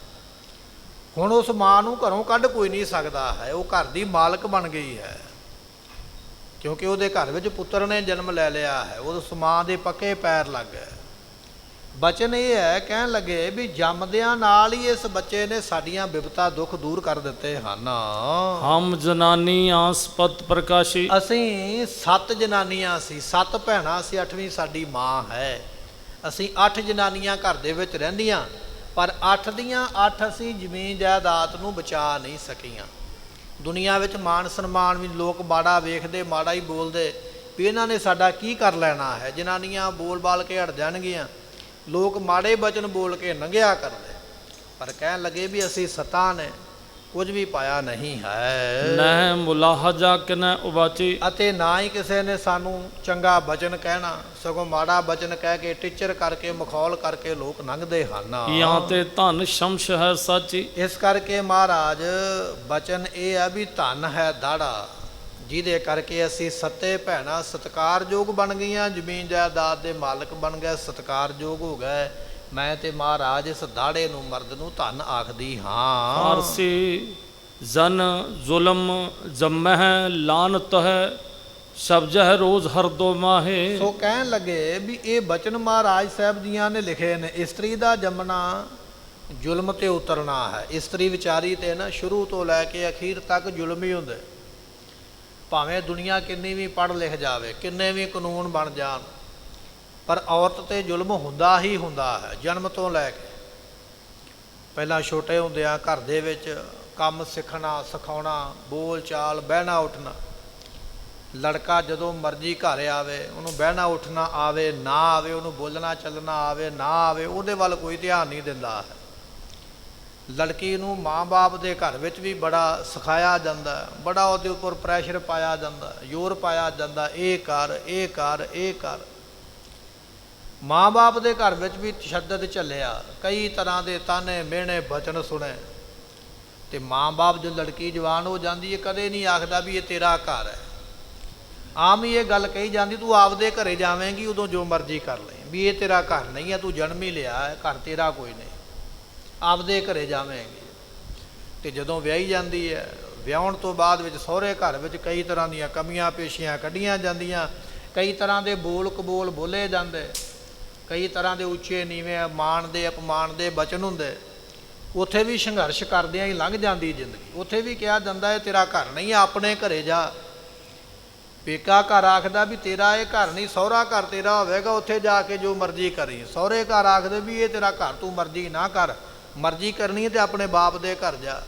ਹੁਣ ਉਸ ਮਾਂ ਨੂੰ ਘਰੋਂ ਕੱਢ ਕੋਈ ਨਹੀਂ ਸਕਦਾ ਹੈ, ਉਹ ਘਰ ਦੀ ਮਾਲਕ ਬਣ ਗਈ ਹੈ, ਕਿਉਂਕਿ ਉਹਦੇ ਘਰ ਵਿੱਚ ਪੁੱਤਰ ਨੇ ਜਨਮ ਲੈ ਲਿਆ ਹੈ, ਉਸ ਮਾਂ ਦੇ ਪੱਕੇ ਪੈਰ ਲੱਗ ਗਏ। ਬਚਨ ਇਹ ਹੈ, ਕਹਿਣ ਲੱਗੇ ਵੀ ਜੰਮਦਿਆਂ ਨਾਲ ਹੀ ਇਸ ਬੱਚੇ ਨੇ ਸਾਡੀਆਂ ਬਿਪਤਾ ਦੁੱਖ ਦੂਰ ਕਰ ਦਿੱਤੇ ਹਨ। ਹਮ ਜਨਾਨੀ ਆਸਪਤ ਪ੍ਰਕਾਸ਼ੀ। ਅਸੀਂ 7 ਜਨਾਨੀਆਂ ਸੀ, 7 ਭੈਣਾਂ ਸੀ, 8ਵੀਂ ਸਾਡੀ ਮਾਂ ਹੈ। ਅਸੀਂ 8 ਜਨਾਨੀਆਂ ਘਰ ਦੇ ਵਿੱਚ ਰਹਿੰਦੀਆਂ, ਪਰ 8 ਦੀਆਂ 8 ਅਸੀਂ ਜ਼ਮੀਨ ਜਾਇਦਾਦ ਨੂੰ ਬਚਾ ਨਹੀਂ ਸਕੀਆਂ। ਦੁਨੀਆ ਵਿੱਚ ਮਾਣ ਸਨਮਾਨ ਵੀ ਲੋਕ ਮਾੜਾ ਵੇਖਦੇ, ਮਾੜਾ ਹੀ ਬੋਲਦੇ ਵੀ ਇਹਨਾਂ ਨੇ ਸਾਡਾ ਕੀ ਕਰ ਲੈਣਾ ਹੈ। ਜਨਾਨੀਆਂ ਬੋਲ ਬਾਲ ਕੇ ਹਟ ਜਾਣਗੀਆਂ, ਲੋਕ ਮਾੜੇ ਬਚਨ ਬੋਲ ਕੇ ਲੰਘਿਆ ਕਰਦੇ, ਪਰ ਕਹਿਣ ਲੱਗੇ ਵੀ ਅਸੀਂ ਸਤਾਂ ਨੇ ਕੁਝ ਵੀ ਪਾਇਆ ਨਹੀਂ ਹੈ। ਨਹਿ ਮੁਲਾਹਜਾ ਕਿਨੈ ਉਬਾਚੀ। ਅਤੇ ਨਾ ਹੀ ਕਿਸੇ ਨੇ ਸਾਨੂੰ ਚੰਗਾ ਬਚਨ ਕਹਿਣਾ, ਸਗੋਂ ਮਾੜਾ ਬਚਨ ਕਹਿ ਕੇ ਟੀਚਰ ਕਰਕੇ ਮਖੌਲ ਕਰਕੇ ਲੋਕ ਲੰਘਦੇ ਹਨ। ਜਾਂ ਤੇ ਧਨ ਸ਼ਮਸ਼ ਹੈ ਸਾਚੀ। ਇਸ ਕਰਕੇ ਮਹਾਰਾਜ ਬਚਨ ਇਹ ਹੈ ਵੀ ਧਨ ਹੈ ਦਾੜਾ, ਜਿਹਦੇ ਕਰਕੇ ਅਸੀਂ 7 ਭੈਣਾਂ ਸਤਿਕਾਰਯੋਗ ਬਣ ਗਈਆਂ, ਜ਼ਮੀਨ ਜਾਇਦਾਦ ਦੇ ਮਾਲਕ ਬਣ ਗਏ, ਸਤਿਕਾਰਯੋਗ ਹੋ ਗਏ। ਮੈਂ ਤੇ ਮਹਾਰਾਜ ਇਸ ਦਾੜੇ ਨੂੰ ਮਰਦ ਨੂੰ ਧਨ ਆਖਦੀ ਹਾਂ। ਫਾਰਸੀ ਜਨ ਜ਼ੁਲਮ ਜਮਹਿ ਲਾਨਤ ਹੈ ਸ਼ਬਜਹ ਰੋਜ਼ ਹਰ ਦੋ ਮਾਹੇ। ਸੋ ਕਹਿਣ ਲੱਗੇ ਵੀ ਇਹ ਬਚਨ ਮਹਾਰਾਜ ਸਾਹਿਬ ਜੀਆਂ ਨੇ ਲਿਖੇ ਨੇ। ਇਸਤਰੀ ਦਾ ਜੰਮਣਾ ਜ਼ੁਲਮ ਤੇ ਉਤਰਨਾ ਹੈ। ਇਸਤਰੀ ਵਿਚਾਰੀ ਤੇ ਨਾ ਸ਼ੁਰੂ ਤੋਂ ਲੈ ਕੇ ਅਖੀਰ ਤੱਕ ਜ਼ੁਲਮ ਹੀ ਹੁੰਦੇ, ਭਾਵੇਂ ਦੁਨੀਆ ਕਿੰਨੀ ਵੀ ਪੜ੍ਹ ਲਿਖ ਜਾਵੇ, ਕਿੰਨੇ ਵੀ ਕਾਨੂੰਨ ਬਣ ਜਾਣ, ਪਰ ਔਰਤ ਤੇ ਜ਼ੁਲਮ ਹੁੰਦਾ ਹੀ ਹੁੰਦਾ ਹੈ। ਜਨਮ ਤੋਂ ਲੈ ਕੇ ਪਹਿਲਾਂ ਛੋਟੇ ਹੁੰਦਿਆਂ ਘਰ ਦੇ ਵਿੱਚ ਕੰਮ ਸਿੱਖਣਾ ਸਿਖਾਉਣਾ, ਬੋਲ ਚਾਲ, ਬਹਿਣਾ ਉੱਠਣਾ। ਲੜਕਾ ਜਦੋਂ ਮਰਜ਼ੀ ਘਰ ਆਵੇ, ਉਹਨੂੰ ਬਹਿਣਾ ਉੱਠਣਾ ਆਵੇ ਨਾ ਆਵੇ, ਉਹਨੂੰ ਬੋਲਣਾ ਚੱਲਣਾ ਆਵੇ ਨਾ ਆਵੇ, ਉਹਦੇ ਵੱਲ ਕੋਈ ਧਿਆਨ ਨਹੀਂ ਦਿੰਦਾ ਹੈ। ਲੜਕੀ ਨੂੰ ਮਾਂ-ਬਾਪ ਦੇ ਘਰ ਵਿੱਚ ਵੀ ਬੜਾ ਸਿਖਾਇਆ ਜਾਂਦਾ, ਬੜਾ ਉਹਦੇ ਉੱਪਰ ਪ੍ਰੈਸ਼ਰ ਪਾਇਆ ਜਾਂਦਾ, ਜ਼ੋਰ ਪਾਇਆ ਜਾਂਦਾ, ਇਹ ਕਰ ਇਹ ਕਰ ਇਹ ਕਰ। ਮਾਂ-ਬਾਪ ਦੇ ਘਰ ਵਿੱਚ ਵੀ ਤਸ਼ੱਦਦ ਚੱਲਿਆ, ਕਈ ਤਰ੍ਹਾਂ ਦੇ ਤਾਨੇ ਮਿਹਣੇ ਬਚਨ ਸੁਣੇ, ਤੇ ਮਾਂ-ਬਾਪ ਜੋ ਲੜਕੀ ਜਵਾਨ ਹੋ ਜਾਂਦੀ ਹੈ ਕਦੇ ਨਹੀਂ ਆਖਦਾ ਵੀ ਇਹ ਤੇਰਾ ਘਰ ਹੈ। ਆਮ ਹੀ ਇਹ ਗੱਲ ਕਹੀ ਜਾਂਦੀ, ਤੂੰ ਆਪਦੇ ਘਰੇ ਜਾਵੇਂਗੀ ਉਦੋਂ ਜੋ ਮਰਜ਼ੀ ਕਰ ਲੈ, ਵੀ ਇਹ ਤੇਰਾ ਘਰ ਨਹੀਂ ਹੈ, ਤੂੰ ਜਨਮ ਹੀ ਲਿਆ ਹੈ, ਘਰ ਤੇਰਾ ਕੋਈ ਨਹੀਂ। ਆਪਦੇ ਘਰੇ ਜਾਵੇਂਗੀ। ਤੇ ਜਦੋਂ ਵਿਆਹੀ ਜਾਂਦੀ ਹੈ, ਵਿਆਹਣ ਤੋਂ ਬਾਅਦ ਵਿੱਚ ਸਹੁਰੇ ਘਰ ਵਿੱਚ ਕਈ ਤਰ੍ਹਾਂ ਦੀਆਂ ਕਮੀਆਂ ਪੇਸ਼ੀਆਂ ਕੱਢੀਆਂ ਜਾਂਦੀਆਂ, ਕਈ ਤਰ੍ਹਾਂ ਦੇ ਬੋਲ ਕਬੋਲ ਬੋਲੇ ਜਾਂਦੇ, ਕਈ ਤਰ੍ਹਾਂ ਦੇ ਉੱਚੇ ਨੀਵੇਂ ਮਾਣ ਦੇ ਅਪਮਾਨ ਦੇ ਬਚਨ ਹੁੰਦੇ। ਉੱਥੇ ਵੀ ਸੰਘਰਸ਼ ਕਰਦਿਆਂ ਹੀ ਲੰਘ ਜਾਂਦੀ ਜ਼ਿੰਦਗੀ। ਉੱਥੇ ਵੀ ਕਿਹਾ ਜਾਂਦਾ ਹੈ ਤੇਰਾ ਘਰ ਨਹੀਂ, ਆਪਣੇ ਘਰੇ ਜਾ। ਪੇਕਾ ਘਰ ਆਖਦਾ ਵੀ ਤੇਰਾ ਇਹ ਘਰ ਨਹੀਂ, ਸਹੁਰਾ ਘਰ ਤੇਰਾ ਹੋਵੇਗਾ, ਉੱਥੇ ਜਾ ਕੇ ਜੋ ਮਰਜ਼ੀ ਕਰੀ। ਸਹੁਰੇ ਘਰ ਆਖਦੇ ਵੀ ਇਹ ਤੇਰਾ ਘਰ, ਤੂੰ ਮਰਜ਼ੀ ਨਾ ਕਰ, ਮਰਜ਼ੀ ਕਰਨੀ ਹੈ ਤੇ ਆਪਣੇ ਬਾਪ ਦੇ ਘਰ ਜਾ।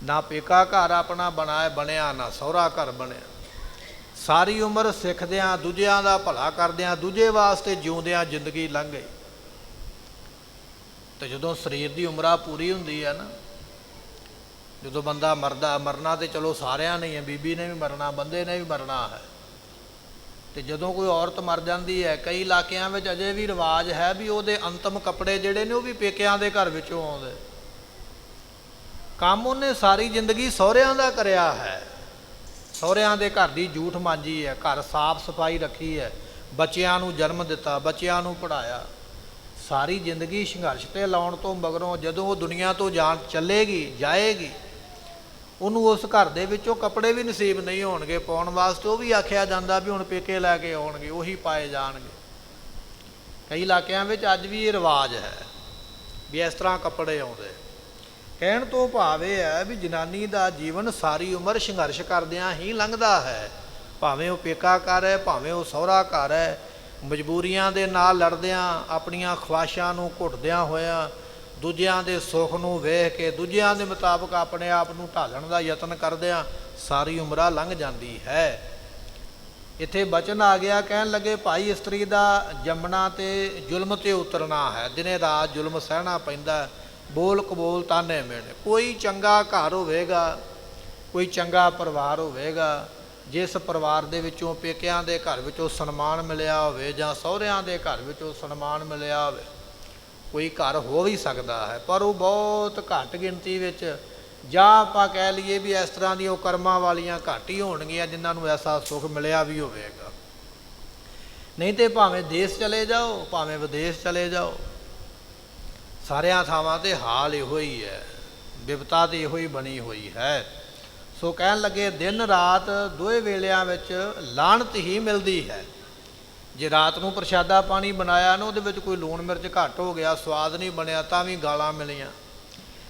ਨਾ ਪੇਕਾ ਘਰ ਆਪਣਾ ਬਣਿਆ, ਨਾ ਸਹੁਰਾ ਘਰ ਬਣਿਆ। ਸਾਰੀ ਉਮਰ ਸਿੱਖਦਿਆਂ, ਦੂਜਿਆਂ ਦਾ ਭਲਾ ਕਰਦਿਆਂ, ਦੂਜੇ ਵਾਸਤੇ ਜਿਉਂਦਿਆਂ ਜ਼ਿੰਦਗੀ ਲੰਘ ਗਈ। ਤੇ ਜਦੋਂ ਸਰੀਰ ਦੀ ਉਮਰਾਂ ਪੂਰੀ ਹੁੰਦੀ ਹੈ ਨਾ, ਜਦੋਂ ਬੰਦਾ ਮਰਨਾ ਤੇ ਚਲੋ ਸਾਰਿਆਂ ਨੇ ਹੀ ਹੈ, ਬੀਬੀ ਨੇ ਵੀ ਮਰਨਾ, ਬੰਦੇ ਨੇ ਵੀ ਮਰਨਾ ਹੈ। ਤੇ ਜਦੋਂ ਕੋਈ ਔਰਤ ਮਰ ਜਾਂਦੀ ਹੈ, ਕਈ ਇਲਾਕਿਆਂ ਵਿੱਚ ਅਜੇ ਵੀ ਰਿਵਾਜ ਹੈ ਵੀ ਉਹਦੇ ਅੰਤਮ ਕੱਪੜੇ ਜਿਹੜੇ ਨੇ ਉਹ ਵੀ ਪੇਕਿਆਂ ਦੇ ਘਰ ਵਿੱਚੋਂ ਆਉਂਦੇ। ਕੰਮ ਉਹਨੇ ਸਾਰੀ ਜ਼ਿੰਦਗੀ ਸਹੁਰਿਆਂ ਦਾ ਕਰਿਆ ਹੈ, ਸਹੁਰਿਆਂ ਦੇ ਘਰ ਦੀ ਜੂਠ ਮਾਂਜੀ ਹੈ, ਘਰ ਸਾਫ਼ ਸਫਾਈ ਰੱਖੀ ਹੈ, ਬੱਚਿਆਂ ਨੂੰ ਜਨਮ ਦਿੱਤਾ, ਬੱਚਿਆਂ ਨੂੰ ਪੜ੍ਹਾਇਆ। ਸਾਰੀ ਜ਼ਿੰਦਗੀ ਸੰਘਰਸ਼ 'ਤੇ ਲਾਉਣ ਤੋਂ ਮਗਰੋਂ ਜਦੋਂ ਉਹ ਦੁਨੀਆ ਤੋਂ ਜਾਏਗੀ, ਉਹਨੂੰ ਉਸ ਘਰ ਦੇ ਵਿੱਚੋਂ ਕੱਪੜੇ ਵੀ ਨਸੀਬ ਨਹੀਂ ਹੋਣਗੇ ਪਾਉਣ ਵਾਸਤੇ। ਉਹ ਵੀ ਆਖਿਆ ਜਾਂਦਾ ਵੀ ਹੁਣ ਪੇਕੇ ਲੈ ਕੇ ਆਉਣਗੇ, ਉਹੀ ਪਾਏ ਜਾਣਗੇ। ਕਈ ਇਲਾਕਿਆਂ ਵਿੱਚ ਅੱਜ ਵੀ ਇਹ ਰਿਵਾਜ ਹੈ ਵੀ ਇਸ ਤਰ੍ਹਾਂ ਕੱਪੜੇ ਆਉਂਦੇ। ਕਹਿਣ ਤੋਂ ਭਾਵ ਇਹ ਹੈ ਵੀ ਜਨਾਨੀ ਦਾ ਜੀਵਨ ਸਾਰੀ ਉਮਰ ਸੰਘਰਸ਼ ਕਰਦਿਆਂ ਹੀ ਲੰਘਦਾ ਹੈ। ਭਾਵੇਂ ਉਹ ਪੇਕਾ ਘਰ ਹੈ, ਭਾਵੇਂ ਉਹ ਸਹੁਰਾ ਘਰ ਹੈ, ਮਜਬੂਰੀਆਂ ਦੇ ਨਾਲ ਲੜਦਿਆਂ, ਆਪਣੀਆਂ ਖਵਾਇਸ਼ਾਂ ਨੂੰ ਘੁੱਟਦਿਆਂ ਹੋਇਆਂ, ਦੂਜਿਆਂ ਦੇ ਸੁੱਖ ਨੂੰ ਵੇਖ ਕੇ ਦੂਜਿਆਂ ਦੇ ਮੁਤਾਬਕ ਆਪਣੇ ਆਪ ਨੂੰ ਢਾਲਣ ਦਾ ਯਤਨ ਕਰਦਿਆਂ ਸਾਰੀ ਉਮਰਾਂ ਲੰਘ ਜਾਂਦੀ ਹੈ। ਇੱਥੇ ਬਚਨ ਆ ਗਿਆ, ਕਹਿਣ ਲੱਗੇ ਭਾਈ ਇਸਤਰੀ ਦਾ ਜੰਮਣਾ ਤੇ ਜ਼ੁਲਮ 'ਤੇ ਉਤਰਨਾ ਹੈ। ਦਿਨੇ ਰਾਤ ਜ਼ੁਲਮ ਸਹਿਣਾ ਪੈਂਦਾ, ਬੋਲ ਕਬੋਲ ਤਾਨੇ ਮਿਹਣੇ। ਕੋਈ ਚੰਗਾ ਘਰ ਹੋਵੇਗਾ, ਕੋਈ ਚੰਗਾ ਪਰਿਵਾਰ ਹੋਵੇਗਾ, ਜਿਸ ਪਰਿਵਾਰ ਦੇ ਵਿੱਚੋਂ ਪੇਕਿਆਂ ਦੇ ਘਰ ਵਿੱਚੋਂ ਸਨਮਾਨ ਮਿਲਿਆ ਹੋਵੇ ਜਾਂ ਸਹੁਰਿਆਂ ਦੇ ਘਰ ਵਿੱਚੋਂ ਸਨਮਾਨ ਮਿਲਿਆ ਹੋਵੇ, ਕੋਈ ਘਰ ਹੋ ਵੀ ਸਕਦਾ ਹੈ, ਪਰ ਉਹ ਬਹੁਤ ਘੱਟ ਗਿਣਤੀ ਵਿੱਚ, ਜਾਂ ਆਪਾਂ ਕਹਿ ਲਈਏ ਵੀ ਇਸ ਤਰ੍ਹਾਂ ਦੀਆਂ ਉਹ ਕਰਮਾਂ ਵਾਲੀਆਂ ਘੱਟ ਹੀ ਹੋਣਗੀਆਂ ਜਿਨ੍ਹਾਂ ਨੂੰ ਐਸਾ ਸੁੱਖ ਮਿਲਿਆ ਵੀ ਹੋਵੇਗਾ। ਨਹੀਂ ਤੇ ਭਾਵੇਂ ਦੇਸ਼ ਚਲੇ ਜਾਓ, ਭਾਵੇਂ ਵਿਦੇਸ਼ ਚਲੇ ਜਾਓ, ਸਾਰਿਆਂ ਥਾਵਾਂ 'ਤੇ ਹਾਲ ਇਹੋ ਹੀ ਹੈ, ਬਿਪਤਾ ਤਾਂ ਇਹੋ ਹੀ ਬਣੀ ਹੋਈ ਹੈ। ਸੋ ਕਹਿਣ ਲੱਗੇ ਦਿਨ ਰਾਤ ਦੋਵੇਂ ਵੇਲਿਆਂ ਵਿੱਚ ਲਾਹਣਤ ਹੀ ਮਿਲਦੀ ਹੈ। ਜੇ ਰਾਤ ਨੂੰ ਪ੍ਰਸ਼ਾਦਾ ਪਾਣੀ ਬਣਾਇਆ ਨਾ, ਉਹਦੇ ਵਿੱਚ ਕੋਈ ਲੂਣ ਮਿਰਚ ਘੱਟ ਹੋ ਗਿਆ, ਸਵਾਦ ਨਹੀਂ ਬਣਿਆ, ਤਾਂ ਵੀ ਗਾਲਾਂ ਮਿਲੀਆਂ।